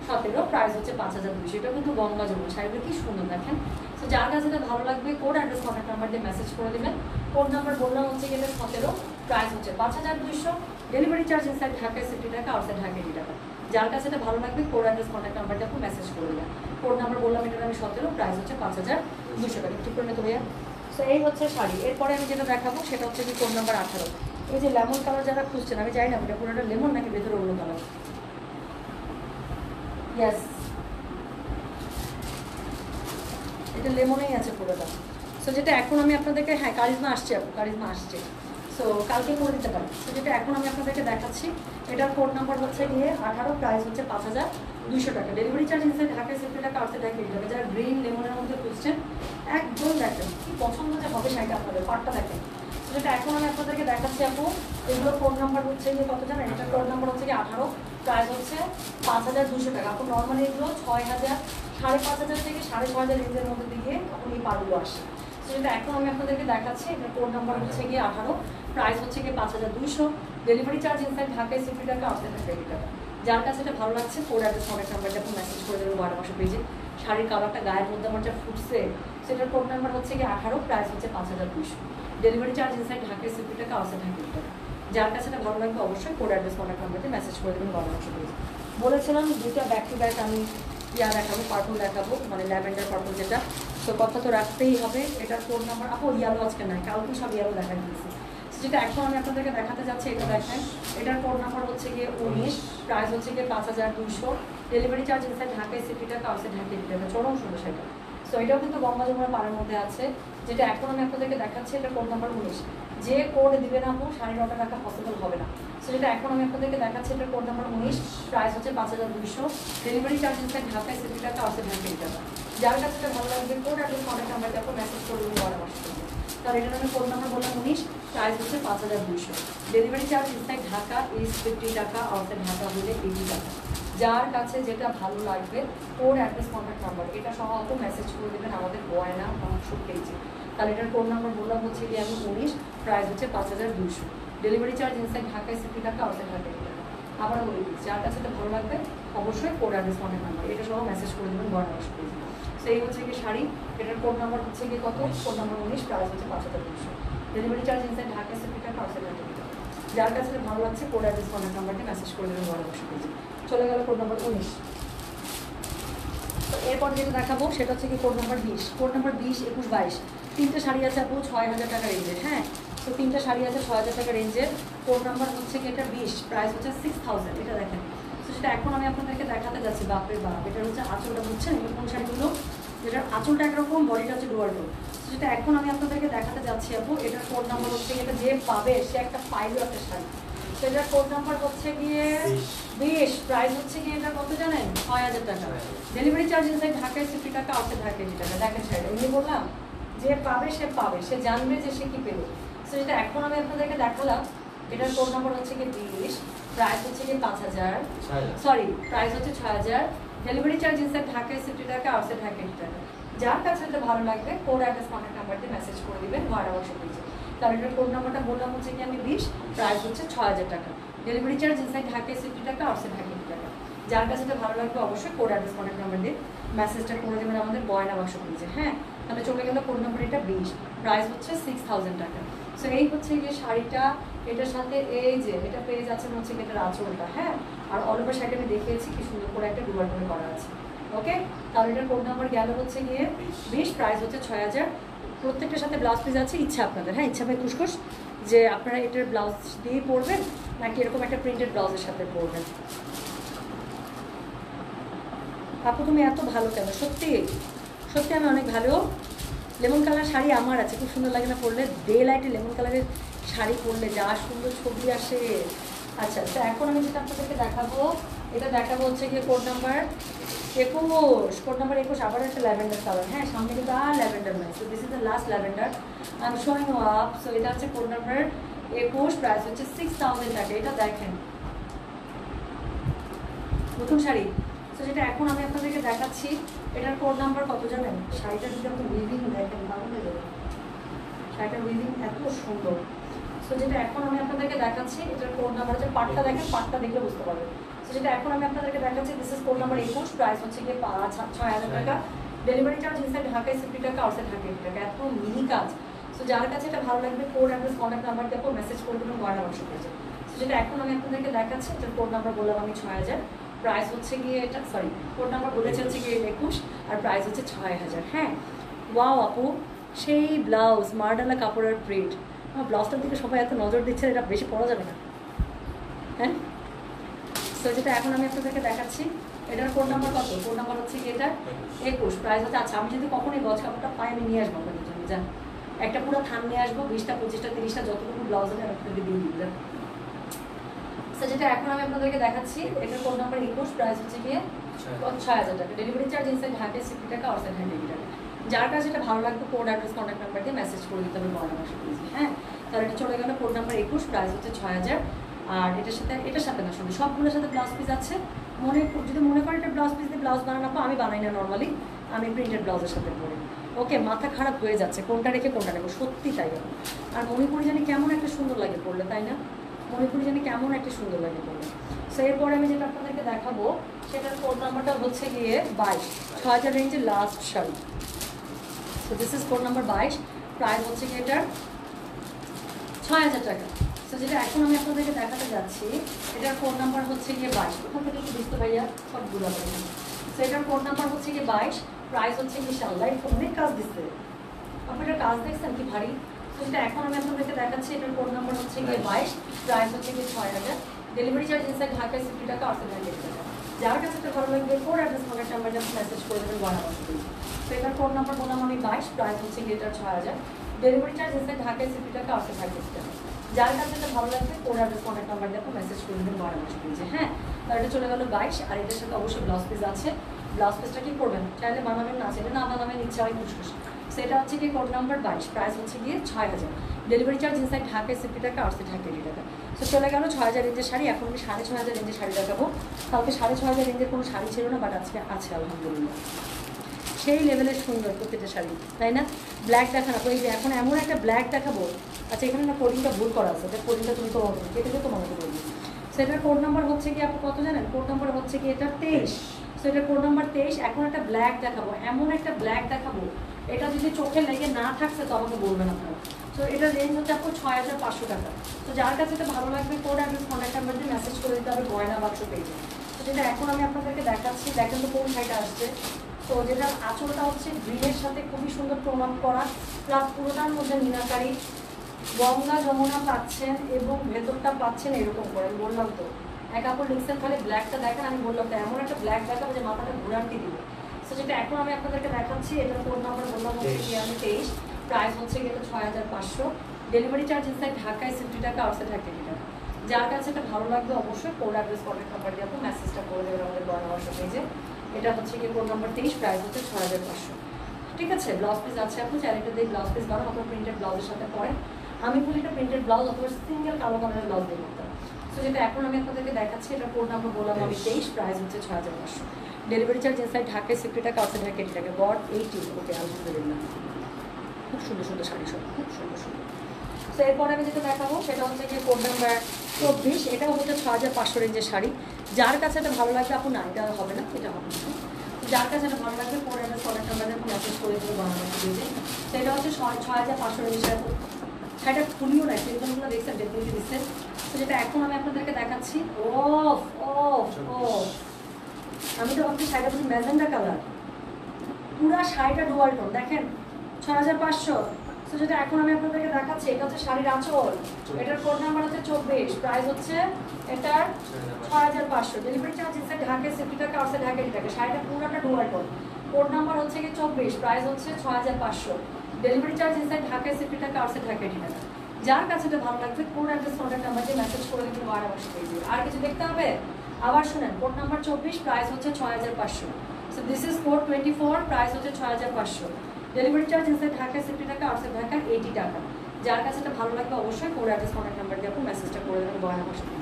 17, প্রাইস হচ্ছে 5200। এটা কিন্তু গঙ্গা যমুনা শাড়িটা কি সুন্দর দেখেন। তো যার কাছে এটা ভালো লাগবে কোড অ্যাড্রেস কন্ট্যাক্ট নাম্বার দিয়ে মেসেজ করে দেবেন। কোড নাম্বার বললাম হচ্ছে গিয়ে 17, প্রাইস হচ্ছে 5200, ডেলিভারি চার্জ ইনসাইড ঢাকায় 60 টাকা আউটসাইড ঢাকায় 80 টাকা। যার কাছে এটা ভালো লাগবে কোড অ্যাড্রেস কন্ট্যাক্ট নাম্বার দিয়ে আপনি মেসেজ করে দেবেন। কোড নাম্বার বললাম এটার আমি 17, প্রাইস হচ্ছে 5200 টাকা। ঠিক করে নিতে ভাইয়া। তো এই হচ্ছে শাড়ি। এরপরে আমি যেটা দেখাবো সেটা হচ্ছে কি কোড নাম্বার 18। এই যে লেমন কালার যারা খুঁজছেন, আমি জানি না এটা পুরোটা লেমন নাকি ভেতরে অন্য কালার। ইয়েস, এটা লেমনেই আছে পুরোটা। সো যেটা এখন আমি আপনাদেরকে, হ্যাঁ কারিজমা আসছে আপু, কারিজমা আসছে, সো কালকে করে দিতে পারি। সো যেটা এখন আমি আপনাদেরকে দেখাচ্ছি, এটার কোড নাম্বার হচ্ছে গিয়ে 18, প্রাইস হচ্ছে 5200 টাকা, ডেলিভারি চার্জ ইনসাইড ঢাকায় 60 টাকা আউটসাইড ঢাকায় 80 টাকা। যারা গ্রিন লেমনের মধ্যে খুঁজছেন একদম দেখেন কি পছন্দ যে হবে শাড়িটা আপনাদের, পাটটা দেখেন। যেটা এখন আমি আপনাদেরকে দেখাচ্ছি আপু, এগুলো কোড নাম্বার হচ্ছে গিয়ে কত জানেন, এটার কোড নাম্বার হচ্ছে গিয়ে 18, প্রাইস হচ্ছে 5200 টাকা। আপু নর্মালি এগুলো 6000, 5500 থেকে 6500 রেঞ্জের মধ্যে দিয়ে আপনি এই পারগুলো আসে। যেটা এখন আমি আপনাদেরকে দেখাচ্ছি, এটার কোড নাম্বার হচ্ছে গিয়ে 18, প্রাইস হচ্ছে গিয়ে 5200, ডেলিভারি চার্জ ইনসাইড ঢাকায় 60 টাকা আউটসাইড ঢাকায় 80 টাকা। যার কাছে এটা ভালো লাগছে কোড অ্যাড্রেস কন্ট্যাক্ট নাম্বারটা আপনি মেসেজ করে দেবেন গয়না বসে পেয়েছে। শাড়ির কালারটা গায়ের মধ্যে আমার যা ফুটছে, সেটার কোড নাম্বার হচ্ছে গিয়ে 18, প্রাইস হচ্ছে 5200, ডেলিভারি চার্জ ইনসাইড ঢাকায় 60 টাকা আউটসাইড ঢাকায় 80 টাকা। যার কাছে এটা ভালো লাগবে অবশ্যই কোড অ্যাড্রেস কন্ট্যাক্ট নাম্বারতে মেসেজ করে দেবেন গয়না বসে পেয়েছে। বলেছিলাম দুটো ব্যাক টু ব্যাক আমি দেখাবো, পার্পল দেখাবো, মানে ল্যাভেন্ডার পার্পল যেটা। তো কথা তো রাখতেই হবে। এটার কোড নাম্বার আপু ইয়ালো আজকে নাই, কালকে সব ইয়ালো দেখা দিয়েছি। যেটা এখন আমি আপনাদেরকে দেখাতে যাচ্ছি, এটা দেখেন, এটার কোড নাম্বার হচ্ছে গিয়ে 19, প্রাইস হচ্ছে গিয়ে 5200, ডেলিভারি চার্জ ইনসাইড ঢাকায় 60 টাকা আউটসাইড ঢাকায় 80 টাকা। চরম সুন্দর সেটা। সো এটাও কিন্তু গঙ্গা যমুনা পাড়ের মধ্যে আছে। যেটা এখন আমি আপনাদেরকে দেখাচ্ছি, এটা কোড নাম্বার 19। যে কোড দিবে না আপু শাড়ির অর্ডার রাখা পসিবল হবে না। সো যেটা এখন আমি আপনাদেরকে দেখাচ্ছি, এটা কোড নাম্বার 19, প্রাইস হচ্ছে 5200, ডেলিভারি চার্জ ইনসাইড ঢাকায় 60 টাকা আউটসাইড ঢাকায় 80 টাকা। যার কাছে এটা ভালো লাগবে কোড অ্যাড্রেস কন্ট্যাক্ট নাম্বারটা আপনি মেসেজ করে দেবেন গয়না বসে পেয়েছে। তাহলে এটার আমি কোড নাম্বার বললাম 19, প্রাইস হচ্ছে 5200, delivery charge inside Dhaka is 50 টাকা, আউটসাইড ঢাকা হলে 80 টাকা। যার কাছে যেটা ভালো লাগবে কোড অ্যাড্রেস কন্ট্যাক্ট নাম্বার এটা সহ মেসেজ করে দেবেন আমাদের গয়না বাক্স পেজে। তাহলে এটার কোড নাম্বার বললাম হচ্ছে গিয়ে আমি 19, প্রাইস হচ্ছে 5200, ডেলিভারি চার্জ ইনসাইড ঢাকায় 60 টাকা, আউটসাইড ঢাকায় 80 টাকা। আবার বলে দিচ্ছি, যার কাছে এটা ভালো লাগবে অবশ্যই কোড অ্যাড্রেস কন্ট্যাক্ট নাম্বার এটা সহ মেসেজ করে দেবেন গয়না বাক্স পেজে। সেই হচ্ছে কি শাড়ি, এটার কোড নাম্বার হচ্ছে কি কত, কোড নাম্বার 19, প্রাইস হচ্ছে 5200, ডেলিভারি চার্জ ইনসাইড ঢাকায় 60 টাকা, আউটসাইড ঢাকায় 80 টাকা। যার কাছে ভালো লাগছে কোড অ্যাড্রেস কন্ট্যাক্ট নাম্বারটা মেসেজ করে দেবেন গয়না বাক্স পেজে। চলে গেল কোড নাম্বার 19। তো এরপর যেটা দেখাবো সেটা হচ্ছে কি কোড নাম্বার 20। কোড নাম্বার 20, 21, 22 তিনটে শাড়ি আছে আপু 6000 টাকা রেঞ্জের। হ্যাঁ, তো তিনটে শাড়ি আছে 6000 টাকা রেঞ্জের। কোড নাম্বার হচ্ছে কি এটা 20, প্রাইস হচ্ছে 6000। এটা দেখেন। তো সেটা এখন আমি আপনাদেরকে দেখাতে যাচ্ছি। বাপরে বাপ, এটা হচ্ছে আঁচলটা, বুঝছেন এগুলো কোন শাড়িগুলো, যেটার আঁচলটা একরকম, বডিটা হচ্ছে ডুয়ার টোন। যেটা এখন আমি আপনাদেরকে দেখাতে যাচ্ছি আপু, এটার কোড নাম্বার হচ্ছে, এটা যে পাবে সে একটা পাইলো একটা শাড়ি। সেটার কোড নাম্বার হচ্ছে গিয়ে 20, প্রাইস হচ্ছে গিয়ে এটা কত জানেন? 6000 টাকা। ডেলিভারি চার্জ ইনসাইড ঢাকায় 50 টাকা, আউটসাইড ঢাকায় 80 টাকা। দেখেন শাড়িটা এমনি বললাম, যে পাবে, সে জানবে যে সে কি পেল। সো যেটা এখন আমি আপনাদেরকে দেখালাম, এটার কোড নাম্বার হচ্ছে গিয়ে 20, প্রাইস হচ্ছে গিয়ে 5000, সরি প্রাইস হচ্ছে 6000। ডেলিভারি চার্জ ইনসাইড ঢাকায় 50 টাকা, আউটসাইড ঢাকায় 80 টাকা। যার কাছে এটা ভালো লাগবে কোড অ্যাড্রেস কন্ট্যাক্ট নাম্বার দিয়ে মেসেজ করে দিবেন নয়ডা ওয়ার্কশপ পেজে। কারণ এটার কোড নাম্বারটা বললাম হচ্ছে কি আমি 20, প্রাইস হচ্ছে 6000 টাকা। ডেলিভারি চার্জ ইনসাইড ঢাকায় 50 টাকা, আউটসাইড ঢাকায় 80 টাকা। যার কাছে এটা ভালো লাগবে অবশ্যই কোড অ্যাড্রেস কন্ট্যাক্ট নাম্বার দিয়ে মেসেজটা করে দেবেন আমাদের নয়ডা ওয়ার্কশপ পেজে। হ্যাঁ, তাহলে চলে গেল কোড নাম্বার এটা 20, প্রাইস হচ্ছে 6000 টাকা। সো এই হচ্ছে গিয়ে শাড়িটা, এটার সাথে এই যে এটা পেয়ে যাচ্ছেন হচ্ছে এটার আঁচলটা। হ্যাঁ, আর অল ওভার শাড়িটা আমি দেখিয়েছি কি সুন্দর করে একটা ডুয়াল করে করা আছে। ওকে, তাহলে এটার কোড নাম্বার গেল হচ্ছে গিয়ে 20, প্রাইস হচ্ছে 6000। প্রত্যেকটার সাথে ব্লাউজ পিস আছে, ইচ্ছা আপনাদের। হ্যাঁ, ইচ্ছা ভাই খুশখুশ যে আপনারা এটার ব্লাউজ দিয়ে পরবেন নাকি এরকম একটা প্রিন্টেড ব্লাউজের সাথে পরবেন। আপু তুমি এত ভালো কেন? সত্যি সত্যি আমি অনেক ভালো। লেমন কালার শাড়ি আমার আছে, খুব সুন্দর লাগে না পরলে? ডে লাইটে লেমন কালারের শাড়ি পরলে যা সুন্দর ছবি আসে। আচ্ছা, তো এখন আমি যেটা আপনাদেরকে দেখাবো, এটা দেখাবো হচ্ছে গিয়ে কোড নাম্বার 21, কোড নাম্বার 21, আবার একটা ল্যাভেন্ডার কালার। হ্যাঁ, সামনে কিন্তু আর ল্যাভেন্ডার নয়। So this is the last lavender I am showing up. So এটা হচ্ছে কোড নাম্বার 21, প্রাইস হচ্ছে 6000 টাকা। এটা দেখেন নতুন শাড়ি। তো যেটা এখন আমি আপনাদেরকে দেখাচ্ছি, এটার কোড নাম্বার কত জানেন? শাড়িটা যদি আপনি উইভিং দেখেন ভালো হয়ে যাবে, শাড়িটার উইভিং এত সুন্দর। সো যেটা এখন আমি আপনাদেরকে দেখাচ্ছি, এটার কোড নাম্বার হচ্ছে, পাটটা দেখেন, পাটটা দেখলে বুঝতে পারবেন। সো যেটা এখন আমি আপনাদেরকে দেখাচ্ছি, this is code number 21, price হচ্ছে গিয়ে 6000 টাকা। ডেলিভারি চার্জ ইনসাইড ঢাকায় 50 টাকা, আউটসাইড ঢাকায় 80 টাকা। এত মিনি কাজ। সো যার কাছে এটা ভালো লাগবে কোড অ্যাড্রেস কন্ট্যাক্ট নাম্বার দিয়ে মেসেজ করে দেবেন নয়ডা ওয়ার্কশপ পেজে। সো যেটা এখন আমি আপনাদেরকে দেখাচ্ছি, এটার কোড নাম্বার বললাম আমি 6000, প্রাইস হচ্ছে গিয়ে এটা, সরি কোড নাম্বার বলেছে হচ্ছে গিয়ে 21, আর প্রাইস হচ্ছে 6000। হ্যাঁ, ওয়াও আপু, সেই ব্লাউজ মারডালা কাপড়ের প্রিন্ট। আমার ব্লাউজটার দিকে সবাই এত নজর দিচ্ছে, এটা বেশি পরা যাবে না। হ্যাঁ, তো যেটা এখন আমি আপনাদেরকে দেখাচ্ছি, এটার কোড নাম্বার কত? কোড নাম্বার হচ্ছে কি এটা 21, প্রাইস হচ্ছে, আচ্ছা আমি যদি কখনই গজ কাপড়টা পাই আমি নিয়ে আসবো আপনাদের জন্য, জান একটা পুরো থান নিয়ে আসবো, 20টা 25টা 30টা যতটুকু ব্লাউজ আছে আপনাদেরকে দিয়ে দিব। সো যেটা এখন আমি আপনাদেরকে দেখাচ্ছি, এটার কোড নাম্বার 21, প্রাইস হচ্ছে গিয়ে 6000 টাকা। ডেলিভারি চার্জ ইনসাইড ঢাকায় 50 টাকা, আউটসাইড ঢাকায় 80 টাকা। যার কাছে এটা ভালো লাগবে কোড অ্যাড্রেস কন্ট্যাক্ট নাম্বার দিয়ে মেসেজ করে দিতে হবে নয়ডা ওয়ার্কশপ পেজে। হ্যাঁ, তাহলে এটা চলে গেল কোড নাম্বার 21, প্রাইস হচ্ছে 6000। আর এটার সাথে না, শুনুন সবগুলোর সাথে ব্লাউজ পিস আছে। যদি মনে করেন এটা ব্লাউজ পিস দিয়ে ব্লাউজ বানানো, আমি বানাই না নর্মালি, আমি প্রিন্টেড ব্লাউজের সাথে পরি। ওকে, মাথা খারাপ হয়ে যাচ্ছে কোনটা রেখে কোনটা নেবো, সত্যি তাই। আর মণিপুরি জানি কেমন একটা সুন্দর লাগে পরলে, তাই না? মণিপুরি জানি কেমন একটা সুন্দর লাগে পরলে। সো এরপরে আমি যেটা আপনাদেরকে দেখাবো, সেটার কোড নাম্বারটা হচ্ছে গিয়ে 22, 6000 রেঞ্জের last sari. So this is code number 22, price হচ্ছে গিয়ে এটার 6000 টাকা। সো যেটা এখন আমি আপনাদেরকে দেখাতে যাচ্ছি, এটার কোড নাম্বার হচ্ছে গিয়ে 22। ওখান থেকে একটু বুঝতে ভাইয়া সব গুলো পাবেন। সো এটার কোড নাম্বার হচ্ছে গিয়ে 22, প্রাইস হচ্ছে গিয়ে শাল্লা। অনেক কাজ দিচ্ছে, আপনারা কাজ দেখছেন কি ভারী। তো যেটা এখন আমি আপনাদেরকে দেখাচ্ছি, এটার কোড নাম্বার হচ্ছে গিয়ে 22, প্রাইস হচ্ছে গিয়ে 6000। ডেলিভারি চার্জ ইনসাইড ঢাকায় 50 টাকা, আউটসাইড ঢাকায় 80 টাকা। যার কাছে এটা ভালো লাগবে কোড অ্যাড্রেস কন্ট্যাক্ট নাম্বার দিয়ে মেসেজ করে দেবেন নয়ডা ওয়ার্কশপ পেজে। তো এটার কোড নাম্বার বললাম আমি 22, প্রাইস হচ্ছে গিয়ে এটার 6000। ডেলিভারি চার্জ ইনসাইড ঢাকায় 50 টাকা, আউটসাইড ঢাকায় 80 টাকা। যার কাছে এটা ভালো লাগবে কোড অ্যাড্রেস কন্ট্যাক্ট নাম্বার দিয়ে মেসেজ করে দেবেন নয়ডা ওয়ার্কশপ পেজে। হ্যাঁ, তাহলে এটা চলে গেল 22। আর এটার সাথে অবশ্যই ব্লাউজ পিস আছে। ব্লাউজ পিসটা কি করবেন, চাইলে বানাবেন, না চাইলে না বানাবেন, ইচ্ছা হয় খুশখুশ। সেটা হচ্ছে গিয়ে কোড নাম্বার 22, প্রাইস হচ্ছে গিয়ে 6000। ডেলিভারি চার্জ ইনসাইড ঢাকায় 50 টাকা, আউটসাইড ঢাকায় 80 টাকা। সো চলে গেল 6000 রেঞ্জের শাড়ি। এখন আমি 6500 রেঞ্জের শাড়ি দেখাবো। কালকে 6500 রেঞ্জের কোনো শাড়ি ছিল না, বাট আজকে আছে আলহামদুলিল্লাহ। সেই লেভেলের সুন্দর প্রত্যেকটা শাড়ি, তাই না? ব্ল্যাক দেখানো, ওই যে এখন এমন একটা ব্ল্যাক দেখাবো। আচ্ছা, এখানে না কোডিংটা ভুল করা আছে, এটা কোডিংটা তুমি তো কেটে যেত মনে করে বলবি। সেটার কোড নাম্বার হচ্ছে কি আপনি কত জানেন? কোড নাম্বার হচ্ছে কি এটা 23। সো এটার কোড নাম্বার 23। এখন একটা ব্ল্যাক দেখাবো, এমন একটা ব্ল্যাক দেখাবো, এটা যদি চোখে লেগে না থাকছে তো আমাকে বলবেন আপনারা। তো এটার রেঞ্জ হচ্ছে আপনার 6500 টাকা। তো যার কাছে এটা ভালো লাগবে কোড অ্যাড্রেস কন্ট্যাক্ট নাম্বার দিয়ে মেসেজ করে দিতে হবে নয়ডা ওয়ার্কশপ পেজে। তো যেটা এখন আমি আপনাদেরকে দেখাচ্ছি, দেখেন তো কোন শাড়িটা আসছে। তো যেটা আঁচলটা হচ্ছে গ্রিনের সাথে খুবই সুন্দর টোন আপ করা, প্লাস পুরোটার মধ্যে মিনাকারি, গঙ্গা যমুনা পাচ্ছেন এবং ভেতরটা পাচ্ছেন এরকম করে। আমি বললাম তো এক কাপড় লিখছেন, খালি ব্ল্যাকটা দেখেন, আমি বললাম তো এমন একটা ব্ল্যাক দেখাবো যে মাথাটা ঘুরান্তি দিবে। সো যেটা এখন আমি আপনাদেরকে দেখাচ্ছি, এটার কোড নাম্বার বললাম হচ্ছে কি আমি 23, প্রাইস হচ্ছে গেলে 6500, ডেলিভারি চার্জ ইনসাইড ঢাকায় 60 টাকা, আউটসাইড ঢাকা 80 টাকা। যার কাছে এটা ভালো লাগবে অবশ্যই কোড অ্যাড্রেস কন্ট্যাক্ট নাম্বার দিয়ে আপনি মেসেজটা করে দেবেন আমাদের বর্ণবাসা পেজে। এটা হচ্ছে কি কোড নাম্বার 23, প্রাইস হচ্ছে 6500। ঠিক আছে, ব্লাউজ পিস আছে, আপনি চাইলে এটা দিয়ে ব্লাউজ পিস বানান অথবা প্রিন্টেড ব্লাউজের সাথে পরেন। আমি বলি এটা প্রিন্টেড ব্লাউজ অথবা সিঙ্গেল কালো কালারের ব্লাউজ দিয়ে করতে। সো যেটা এখন আমি আপনাদেরকে দেখাচ্ছি, এটা কোড নাম্বার বললাম আমি 23, প্রাইস হচ্ছে 6500, ডেলিভারি চার্জ ইনসাইড ঢাকায় 60 টাকা, আউটসাইড ঢাকা 80 টাকা। গড 80, ওকে আলহামদুলিল্লাহ। খুব সুন্দর সুন্দর শাড়ি, সব খুব সুন্দর সুন্দর। সো এরপরে আমি যেটা দেখাবো সেটা হচ্ছে কি কোড নাম্বার 24, এটাও হচ্ছে 6500 রেঞ্জের শাড়ি। যার কাছে এটা ভালো লাগবে আপু, না এটা হবে না, এটা হবে না, যার কাছে এটা ভালো লাগবে কোড অ্যাড্রেস কন্ট্যাক্ট নাম্বারে মেসেজ করে দেবো বানানো দিয়েছে। সেটা হচ্ছে 6500 রেঞ্জের শাড়ি। শাড়িটা খুলিও না, সেগুলো দেখছেন ডেলিভারি দিচ্ছে। তো যেটা এখন আমি আপনাদেরকে দেখাচ্ছি, অফ অফ অফ, আমি তো ভাবছি শাড়িটা বলছি ম্যাজেন্ডা কালার, পুরা শাড়িটা ডুয়াল টোন, দেখেন 6500। তো যেটা এখন আমি আপনাদেরকে দেখাচ্ছি, এটা হচ্ছে শাড়ির আঁচল, এটার কোড নাম্বার হচ্ছে 24, প্রাইস হচ্ছে এটার 6500, ডেলিভারি চার্জ ইনসাইড ঢাকায় 60 টাকা, আউটসাইড ঢাকা 80 টাকা। শাড়িটা পুরোটা ডুয়াল টোন, কোড নাম্বার হচ্ছে কি 24, প্রাইস হচ্ছে 6500, ডেলিভারি চার্জ ইনসাইড ঢাকায় 60 টাকা, আউটসাইড ঢাকা 80 টাকা। যার কাছে এটা ভালো লাগবে কোড অ্যাড্রেস কন্ট্যাক্ট নাম্বার দিয়ে মেসেজ করে দিতে পারেন অবশ্যই পেয়ে যাবে। আর কিছু দেখতে হবে? আবার শুনেন, কোড নাম্বার 24, প্রাইস হচ্ছে 6500। So this is code 24, price হচ্ছে 6500, ডেলিভারি চার্জ ইনসাইড ঢাকায় 60 টাকা, আউটসাইড ঢাকা 80 টাকা। যার কাছে এটা ভালো লাগবে অবশ্যই কোড অ্যাড্রেস কন্ট্যাক্ট নাম্বার দিয়ে আপনি মেসেজটা করে দেবেন বয়ান আমার সাথে।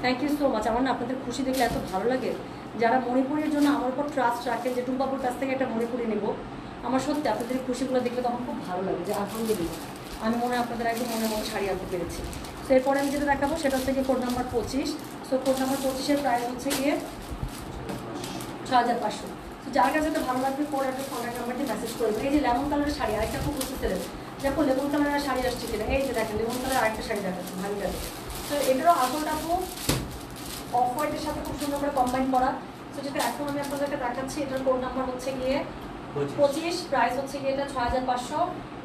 Thank you so much. আমার না আপনাদের খুশি দেখলে এত ভালো লাগে। যারা মণিপুরের জন্য আমার উপর ট্রাস্ট রাখেন যে টুম্পাপুর কাছ থেকে একটা মণিপুরি নেব, আমার সত্যি আপনাদের খুশিগুলো দেখলে তখন খুব ভালো লাগে যে আলহামদুলিল্লাহ আমি মনে হয় আপনাদের একদম মনের মতো শাড়ি আনতে পেরেছি। তো এরপরে আমি যেটা দেখাবো সেটা হচ্ছে গিয়ে code number 25। So code number 25-এর প্রাইস হচ্ছে গিয়ে 6500। তো যার কাছে এটা ভালো লাগবে কোড অ্যাড্রেস কন্ট্যাক্ট নাম্বার দিয়ে মেসেজ করবে। এই যে লেমন কালারের শাড়ি, আরেকটা খুব বুঝতেছিলেন দেখো লেমন কালারের শাড়ি আসছে কিনা, এই যে দেখেন লেমন কালার আরেকটা শাড়ি দেখাচ্ছে ভালো লাগে। তো এটারও আসলটা খুব অফ হোয়াইটের সাথে খুব সুন্দর করে কম্বাইন করা। তো যেটা এখন আমি আপনাদেরকে দেখাচ্ছি, এটার কোড নাম্বার হচ্ছে গিয়ে 25, প্রাইস হচ্ছে গিয়ে এটা 6500,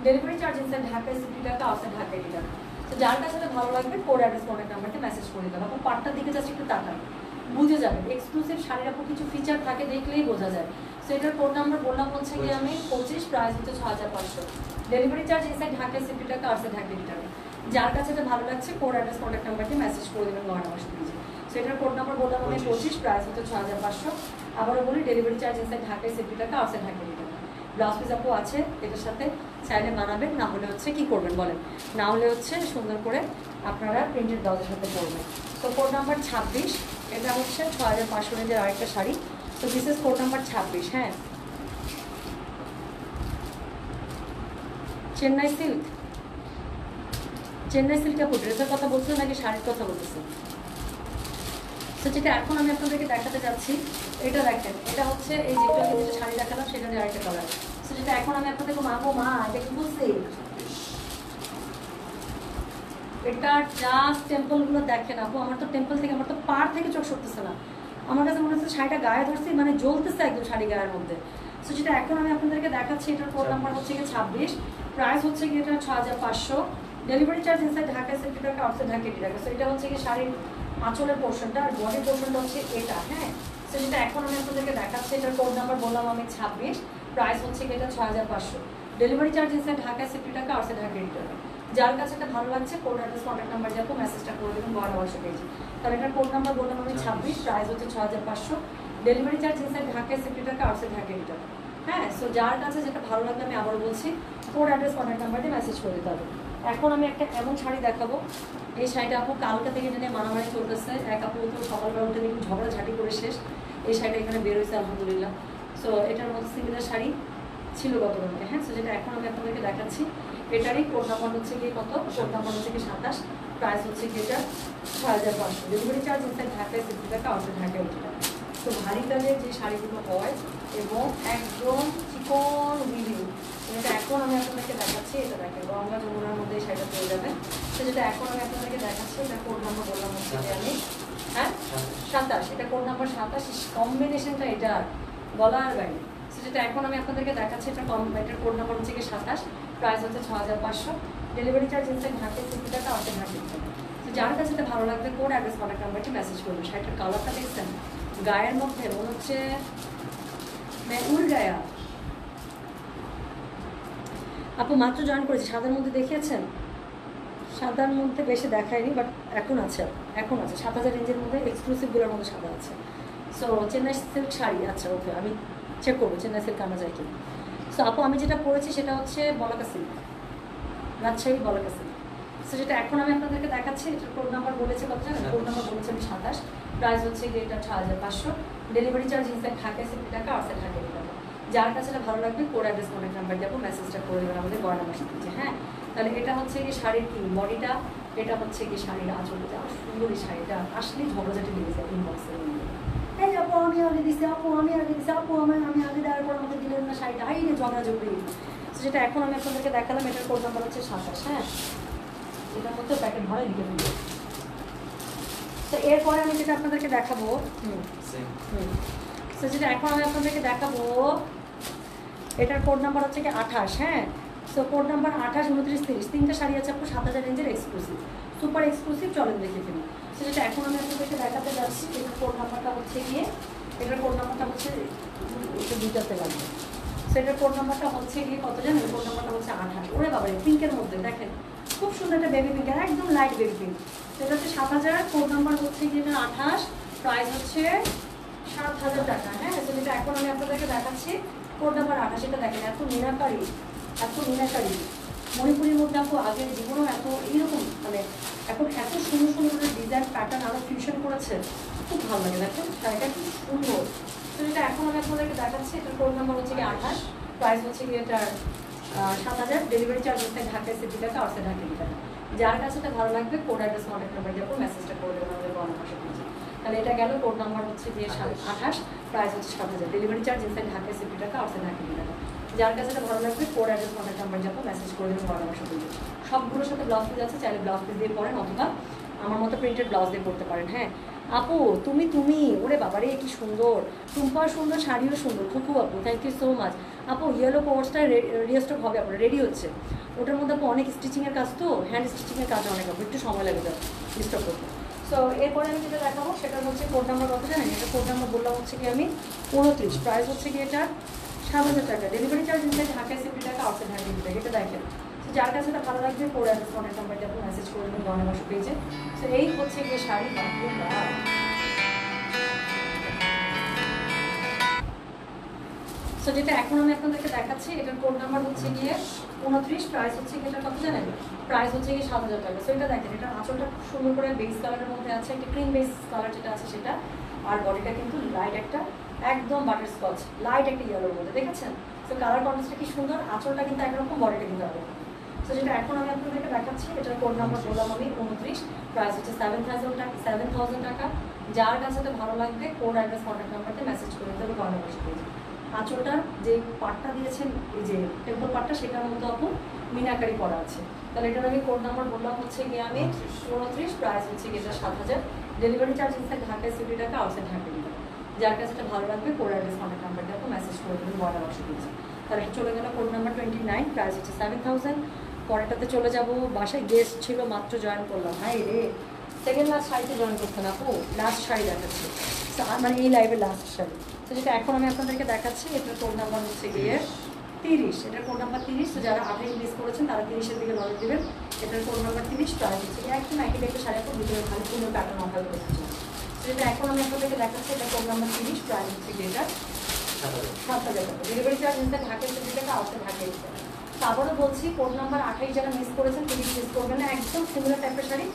ডেলিভারি চার্জ ইনসাইড ঢাকায় 60 টাকা, আউটসাইড ঢাকা 80 টাকা। তো যার কাছে এটা ভালো লাগবে কোড অ্যাড্রেস কন্ট্যাক্ট নাম্বারকে মেসেজ করে দেবেন। আপনি পার্টটার দিকে জাস্ট একটু তাকান, বুঝে যাবেন এক্সক্লুসিভ শাড়ির আপু কিছু ফিচার থাকে দেখলেই বোঝা যায়। সো এটার কোড নাম্বার বললাম হচ্ছে গিয়ে আমি 25, প্রাইস হচ্ছে 6500, ডেলিভারি চার্জ ইনসাইড ঢাকায় 60 টাকা, আউটসাইড ঢাকা 80 টাকা। যার কাছে এটা ভালো লাগছে কোড অ্যাড্রেস কন্ট্যাক্ট নাম্বারকে মেসেজ করে দেবেন গয়না বাসা পেজে। সেটার কোড নাম্বার বললাম আমি 25, প্রাইস হচ্ছে 6500। আবারও বলি ডেলিভারি চার্জ ইনসাইড ঢাকায় 60 টাকা, আউটসাইড ঢাকা 80 টাকা। ব্লাউজ পিস আপু আছে এটার সাথে, চাইলে বানাবেন, না হলে হচ্ছে কি করবেন বলেন, না হলে হচ্ছে সুন্দর করে আপনারা প্রিন্টেড ব্লাউজের সাথে করবেন। তো কোড নাম্বার 26, এটা হচ্ছে 6500 রেঞ্জের আরেকটা শাড়ি। তো দিস ইজ কোড নাম্বার 26। হ্যাঁ, চেন্নাই সিল্ক, চেন্নাই সিল্ক আপু ড্রেসের কথা বলছেন নাকি শাড়ির কথা বলতেছেন? তো যেটা এখন আমি আপনাদেরকে দেখাতে যাচ্ছি, এটা দেখেন, এটা হচ্ছে এই যেটা আমি যেটা শাড়ি দেখালাম সেখানে আরেকটা কালার। তো যেটা এখন আমি আপনাদেরকে মাগো মা এটা কি বুঝছি, এটা জাস্ট টেম্পলগুলো দেখেন আপু, আমার তো টেম্পল থেকে আমার তো পার থেকে চোখ সরতেছে না, আমার কাছে মনে হচ্ছে শাড়িটা গায়ে ধরছি, মানে জ্বলতেছে একদম শাড়ি গায়ের মধ্যে। সো যেটা এখন আমি আপনাদেরকে দেখাচ্ছি, এটার কোড নাম্বার হচ্ছে গিয়ে 26, প্রাইস হচ্ছে গিয়ে এটা 6500, ডেলিভারি চার্জ ইনসাইড ঢাকায় 60 টাকা, আউটসাইড ঢাকা 80 টাকা। সো এটা হচ্ছে গিয়ে শাড়ির আঁচলের পোর্শনটা, আর বডির পোর্শনটা হচ্ছে এটা। হ্যাঁ, সো যেটা এখন আমি আপনাদেরকে দেখাচ্ছি, এটার কোড নাম্বার বললাম আমি 26, প্রাইস হচ্ছে গিয়ে এটা 6500, ডেলিভারি চার্জ ইনসাইড ঢাকায় 60 টাকা, আউটসাইড ঢাকা 80 টাকা। যার কাছে এটা ভালো লাগছে কোড অ্যাড্রেস কন্ট্যাক্ট নাম্বার যাবো মেসেজটা করে দেবেন গয়না বাসা পেজে। তাহলে এটার কোড নাম্বার বললাম আমি 26, প্রাইস হচ্ছে 6500, ডেলিভারি চার্জ ইনসাইড ঢাকায় 60 টাকা, আউটসাইড ঢাকা 80 টাকা। হ্যাঁ, সো যার কাছে যেটা ভালো লাগবে আমি আবারও বলছি কোড অ্যাড্রেস কন্ট্যাক্ট নাম্বার দিয়ে মেসেজ করে দিতে হবে। এখন আমি একটা এমন শাড়ি দেখাবো, এই শাড়িটা আপু কালকা থেকে জেনে মারামারি চলতেছে, এক আপু তো সকালবেলা উঠে দেখি ঝগড়াঝাটি করে শেষ, এই শাড়িটা এখানে বের হয়েছে আলহামদুলিল্লাহ। সো এটার মধ্যে সিমিলার শাড়ি ছিল গতকালকে। হ্যাঁ, সো যেটা এখন আমি আপনাদেরকে দেখাচ্ছি, এটারই কোড নাম্বার হচ্ছে গিয়ে কত, কোড নাম্বার হচ্ছে কি 27, প্রাইস হচ্ছে কি এটা 6500, ডেলিভারি চার্জ ইনসাইড ঢাকায় 60 টাকা, আউটসাইড ঢাকায় 80 টাকা। তো ভারী কালের যে শাড়িগুলো হয় এবং একদম চিকন উইভিং, যেটা এখন আমি আপনাদেরকে দেখাচ্ছি, এটা দেখেন গঙ্গা যমুনার মধ্যে এই শাড়িটা পেয়ে যাবেন। তো যেটা এখন আমি আপনাদেরকে দেখাচ্ছি, এটা কোড নাম্বার বললাম হচ্ছে যে আমি 27, এটা কোড নাম্বার 27, কম্বিনেশনটা এটা বলার বাইরে। তো যেটা এখন আমি আপনাদেরকে দেখাচ্ছি, এটার কোড নাম্বার হচ্ছে কি 27, প্রাইস হচ্ছে 6500, ডেলিভারি চার্জ ইনসাইড ঢাকায় 60 টাকা, আউটসাইড ঢাকা 80 টাকা। তো যার কাছে এটা ভালো লাগবে কোড অ্যাড্রেস কন্ট্যাক্ট নাম্বারটি মেসেজ করবেন। শাড়িটার কালারটা দেখছেন গায়ের মধ্যে মনে হচ্ছে উড় গায়া, আপু মাত্র জয়েন করেছি, সাদার মধ্যে দেখিয়েছেন? সাদার মধ্যে বেশি দেখায়নি, বাট এখন আছে, এখন আছে 7,000 রেঞ্জের মধ্যে এক্সক্লুসিভগুলোর মধ্যে সাদা আছে। সো চেন্নাই সিল্ক শাড়ি, আচ্ছা ওকে, আমি চেক করবো চেন্নাই সিল্ক আনা যায় কি। সো আপু আমি যেটা পরেছি সেটা হচ্ছে বলাকা সিল্ক, রাজশাহী বলাকা সিল্ক। সো যেটা এখন আমি আপনাদেরকে দেখাচ্ছি, এটার কোড নাম্বার বলেছে কত জানেন? কোড নাম্বার বলেছে আমি 27, প্রাইস হচ্ছে গিয়ে এটা 6,500, ডেলিভারি চার্জ ইনসাইড ঢাকায় 70 টাকা, আউটসাইড ঢাকায় টাকা। যার কাছে এটা ভালো লাগবে কোড অ্যাড্রেস কন্ট্যাক্ট নাম্বার দেবো, মেসেজটা করে দেবেন আমাদের গয়না বাসা থেকে। হ্যাঁ, তাহলে এটা হচ্ছে কি শাড়ির কি বডিটা, এটা হচ্ছে কি শাড়ির আঁচলটা, সুন্দর এই শাড়িটা আসলেই ঝগড়াঝাটি লেগে যায় ইনবক্সের মধ্যে। এই আপু আমি আগে দিছি, আপু আমি আগে দিছি, আপু আমি আগে দেওয়ার পর আমাকে দিলেন না শাড়িটা, এই রে ঝগড়াঝগড়ি। যেটা এখন আমি আপনাদেরকে দেখালাম, এটার কোড নাম্বার হচ্ছে 27। হ্যাঁ, এটার মধ্যে প্যাকেট ভরে লিখে ফেলবো। তো এরপরে আমি যেটা আপনাদেরকে দেখাবো, তো যেটা এখন আমি আপনাদেরকে দেখাবো, এটার কোড নাম্বার হচ্ছে কি 28। হ্যাঁ, সো কোড নাম্বার 28, 29, 30, তিনটা শাড়ি আছে আপু 7,000 রেঞ্জের এক্সক্লুসিভ, সুপার এক্সক্লুসিভ। চলেন দেখে ফেলি। সো যেটা এখন আমি আপনাদেরকে দেখাতে যাচ্ছি, এটার কোড নাম্বারটা হচ্ছে গিয়ে, এটার কোড নাম্বারটা হচ্ছে একটু দুটাতে লাগবে। সো এটার কোড নাম্বারটা হচ্ছে গিয়ে কত জানেন? কোড নাম্বারটা হচ্ছে 28। ওরে বাবারে, পিঙ্কের মধ্যে দেখেন খুব সুন্দর একটা বেবি পিঙ্ক, একদম লাইট বেবি পিঙ্ক। সেটা হচ্ছে 7,000, কোড নাম্বার হচ্ছে গিয়ে 28, প্রাইস হচ্ছে 7,000 টাকা। হ্যাঁ, যেটা এখন আমি আপনাদেরকে দেখাচ্ছি কোড নাম্বার 28। এটা দেখেন এত মিনাকারি, এত মিনাকারি মণিপুরের মধ্যে আপু আগের জীবনেও এত এইরকম, মানে এখন এত সুন্দর সুন্দর করে ডিজাইন প্যাটার্ন আরও ফিউশন করেছে, খুব ভালো লাগে। দেখেন শাড়িটা খুব সুন্দর। তো যেটা এখন আমি আপনাদেরকে দেখাচ্ছি, এটার কোড নাম্বার হচ্ছে গিয়ে 28, প্রাইস হচ্ছে গিয়ে এটার 7,000, ডেলিভারি চার্জ হচ্ছে ঢাকায় 70 টাকা, আউটসাইড ঢাকায় টাকা। যার কাছে এটা ভালো লাগবে কোড অ্যাড্রেস কন্ট্যাক্ট নাম্বার দেবো, মেসেজটা করে দেবেন আমাদের গয়না বাসা থেকে। তাহলে এটা গেল, কোড নাম্বার হচ্ছে গিয়ে 28, প্রাইস হচ্ছে 7,000, ডেলিভারি চার্জ ইনসাইড ঢাকায় 70 টাকা, আউটসাইড ঢাকায় টাকা। যার কাছে এটা ভালো লাগবে কোড অ্যাড্রেস কন্ট্যাক্ট নাম্বার যাবো, মেসেজ করে দেবেন গয়না বাসা থেকে। সবগুলোর সাথে ব্লাউজ পিস আছে, চাইলে ব্লাউজ পিস দিয়ে পরেন অথবা আমার মতো প্রিন্টেড ব্লাউজ দিয়ে পড়তে পারেন। হ্যাঁ আপু তুমি ওরে বাবারে কি সুন্দর, টুম্পা সুন্দর, শাড়িও সুন্দর, খুকু আপু থ্যাংক ইউ সো মাচ। আপু ইয়েলো কোর্সটা রিস্টক হবে, আপনার রেডি হচ্ছে। ওটার মধ্যে আপু অনেক স্টিচিংয়ের কাজ, তো হ্যান্ড স্টিচিংয়ের কাজ অনেক, আপু একটু সময় লাগে যাবে রিস্টক করতে। সো এরপরে আমি যেটা দেখাবো সেটা হচ্ছে কোড নাম্বার কত জানেন? এটা কোড নাম্বার বললাম হচ্ছে কি আমি 29, প্রাইস হচ্ছে কি এটা 7,000 টাকা, ডেলিভারি চার্জ ইনসাইড ঢাকায় 70 টাকা, আউটসাইড ঢাকায় 70 টাকা। এটা দেখেন যার কাছে এটা ভালো লাগবে কোড অ্যাড্রেস কন্ট্যাক্ট নাম্বারটা আপনি মেসেজ করে দেবেন গয়না বাসা পেজে। সো এই হচ্ছে গিয়ে শাড়ি। সো যেটা এখন আমি আপনাদেরকে দেখাচ্ছি, এটার কোড নাম্বার হচ্ছে গিয়ে 29, প্রাইস হচ্ছে গিয়ে এটা কত জানেন? প্রাইস হচ্ছে গিয়ে 7,000 টাকা। সো এটা দেখেন, এটা আঁচলটা খুব সুন্দর করে বেস কালারের মধ্যে আছে, একটা ক্রিম বেস কালার যেটা আছে সেটা, আর বডিটা কিন্তু লাইট একটা একদম বাটার স্কচ, লাইট একটা ইয়েলোর মধ্যে, দেখেছেন? সো কালার কন্ট্রাস্টটা কি সুন্দর, আঁচলটা কিন্তু একরকম, বডিটা কিন্তু একরকম। সো যেটা এখন আমি আপনাদেরকে দেখাচ্ছি, এটার কোড নাম্বার বললাম আমি 29, প্রাইস হচ্ছে 7,000 টাকা। যার কাছে তো ভালো লাগবে কোড অ্যাড্রেস কন্ট্যাক্ট নাম্বারতে মেসেজ করে দেবে গয়না বাসা পেজে। আঁচলটার যে পাটটা দিয়েছেন, এই যে টেম্পল পাটটা, সেটার মধ্যে আপু মিনাকারি করা আছে। তাহলে এটার আমি কোড নাম্বার বললাম হচ্ছে গিয়ে আমি 29, প্রাইস হচ্ছে গিয়ে 7,000, ডেলিভারি চার্জ ইনসাইড ঢাকায় 70 টাকা, আউটসাইড ঢাকায় টাকা। যার কাছে এটা ভালো লাগবে কোড অ্যাড্রেস কন্ট্যাক্ট নাম্বারটা আপু মেসেজ করে দেবেন গয়না বাসা পেজে। তাহলে চলে গেল কোড নাম্বার 29, প্রাইস হচ্ছে 7,000। পরেরটাতে চলে যাব, বাসায় গেস্ট ছিল মাত্র জয়েন করলাম, হাই রে সেকেন্ড লাস্ট শাড়িতে জয়েন করতেন আপু, লাস্ট শাড়ি দেখাচ্ছি, মানে এই লাইভের লাস্ট শাড়ি। তো যেটা এখন আমি আপনাদেরকে দেখাচ্ছি, এটার কোড নাম্বার হচ্ছে গিয়ে 30, এটার কোড নাম্বার 30। তো যারা 28 মিস করেছেন তারা 30-এর দিকে নজর দেবেন। এটার কোড নাম্বার 30, প্রাইস হচ্ছে গিয়ে একদম একই টাইপের শাড়ি, আপু ভিতরে ভালো সুন্দর প্যাটার্ন অফার করেছে। তো যেটা এখন আমি আপনাদেরকে দেখাচ্ছি, এটা কোড নাম্বার 30, প্রাইস হচ্ছে গিয়ে এটা 7,000 টাকা, ডেলিভারি চার্জ ইনসাইড ঢাকায় 70 টাকা, আউটসাইড ঢাকায় 80 টাকা। তো আবারও বলছি, কোড নাম্বার 28 যারা মিস করেছেন 30 মিস করবেন না, একদম সিমিলার টাইপের শাড়ি,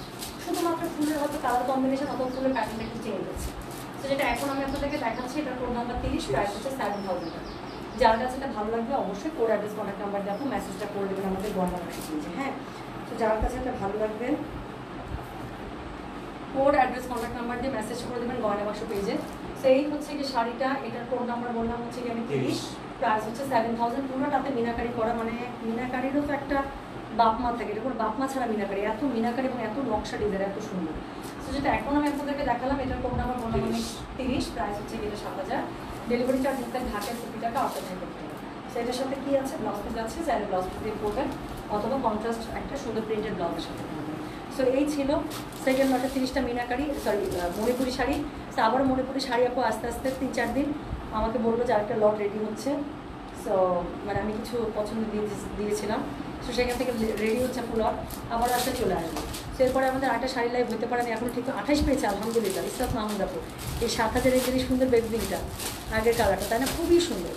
শুধুমাত্র ফুলের হয়তো কালার কম্বিনেশন অথবা ফুলের প্যাটার্নটা একটু চেঞ্জ হচ্ছে। তো যেটা এখন আমি আপনাদেরকে দেখাচ্ছি, এটার কোড নাম্বার 30, প্রাইস হচ্ছে 7,000 টাকা। যার কাছে এটা ভালো লাগবে অবশ্যই কোড অ্যাড্রেস কন্ট্যাক্ট নাম্বার দিয়ে আপনি মেসেজটা করে দেবেন আমাদের গয়না বাসা পেজে। হ্যাঁ, তো যার কাছে এটা ভালো লাগবে কোড অ্যাড্রেস কন্ট্যাক্ট নাম্বার দিয়ে মেসেজ করে দেবেন গয়না বাসা পেজে। তো এই হচ্ছে কি শাড়িটা, এটার কোড নাম্বার বললাম হচ্ছে কি আমি 30, প্রাইস হচ্ছে 7,000। পুরোটাতে মিনাকারি করা, মানে মিনাকারিরও তো একটা বাপমা থাকে, এটা কোনো বাপমা ছাড়া মিনাকারি, এত মিনাকারি এবং এত নকশা ডিজাইন, এত সুন্দর। তো যেটা এখন আমি আপনাদেরকে দেখালাম, এটার কোড নাম্বার বললাম আমি 30, প্রাইস হচ্ছে এটা 7,000, ডেলিভারি চার্জ ইনসাইড ঢাকায় 70 টাকা, আউটসাইড ঢাকায় 70 টাকা। সো এটার সাথে কি আছে, ব্লাউজ পিস আছে, চাইলে ব্লাউজ পিস দিয়ে পরবেন অথবা কন্ট্রাস্ট একটা সুন্দর প্রিন্টেড ব্লাউজের সাথে পরবেন। সো এই ছিল সেকেন্ড লটে 30টা মিনাকারি, সরি মণিপুরি শাড়ি। সো আবার মণিপুরি শাড়ি আপু আস্তে আস্তে 3-4 দিন আমাকে বলবো যে আরেকটা লট রেডি হচ্ছে। সো মানে আমি কিছু পছন্দ দিয়েছিলাম। সো সেখান থেকে রেডি হচ্ছে পুলট, আবার আসলে চলে আসবো। সো এরপরে আমাদের আরেকটা শাড়ি লাইভ হতে পারে, আমি এখন ঠিক 28 পেয়েছি আলহামদুলিল্লাহ। ইসরাত মাহমুদাপুর এই 7,000 এই সুন্দর বেগদিনটা, আগের কালারটা, তাই না? খুবই সুন্দর।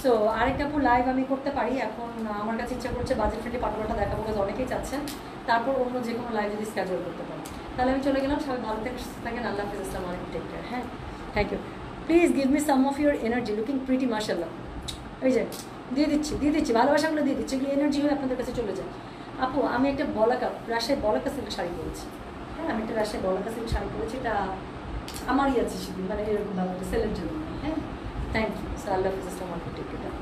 সো আরেকটা পুরো লাইভ আমি করতে পারি এখন, আমার কাছে ইচ্ছা করছে বাজেট ফ্রেন্ডলি পাটোয়াটা দেখাবো, কাজ অনেকেই চাচ্ছেন। তারপর অন্য যে কোনো লাইভ যদি স্ক্যাজুয়াল করতে পারি, তাহলে আমি চলে গেলাম। সবাই ভালো থাকেন, আল্লাহ হাফিজ, আসসালামু আলাইকুম, টেক কেয়ার। হ্যাঁ, thank you. Please give me some of your energy, looking pretty মাশাআল্লাহ। ওই যে দিয়ে দিচ্ছি ভালোবাসাগুলো দিয়ে দিচ্ছি, এগুলো এনার্জি হয়ে আপনাদের কাছে চলে যায়। আপু আমি একটা রাজশাহী বলাকা সিল্ক শাড়ি পরেছি। হ্যাঁ, আমি একটা রাজশাহী বলাকা সিল্ক শাড়ি পরেছি, এটা আমারই আছে সেদিন, মানে এরকম ভালো সেলের জন্য। হ্যাঁ, থ্যাংক ইউ। সো আল্লাহ হাফিজ, আসসালামু আলাইকুম, টেক কেয়ার।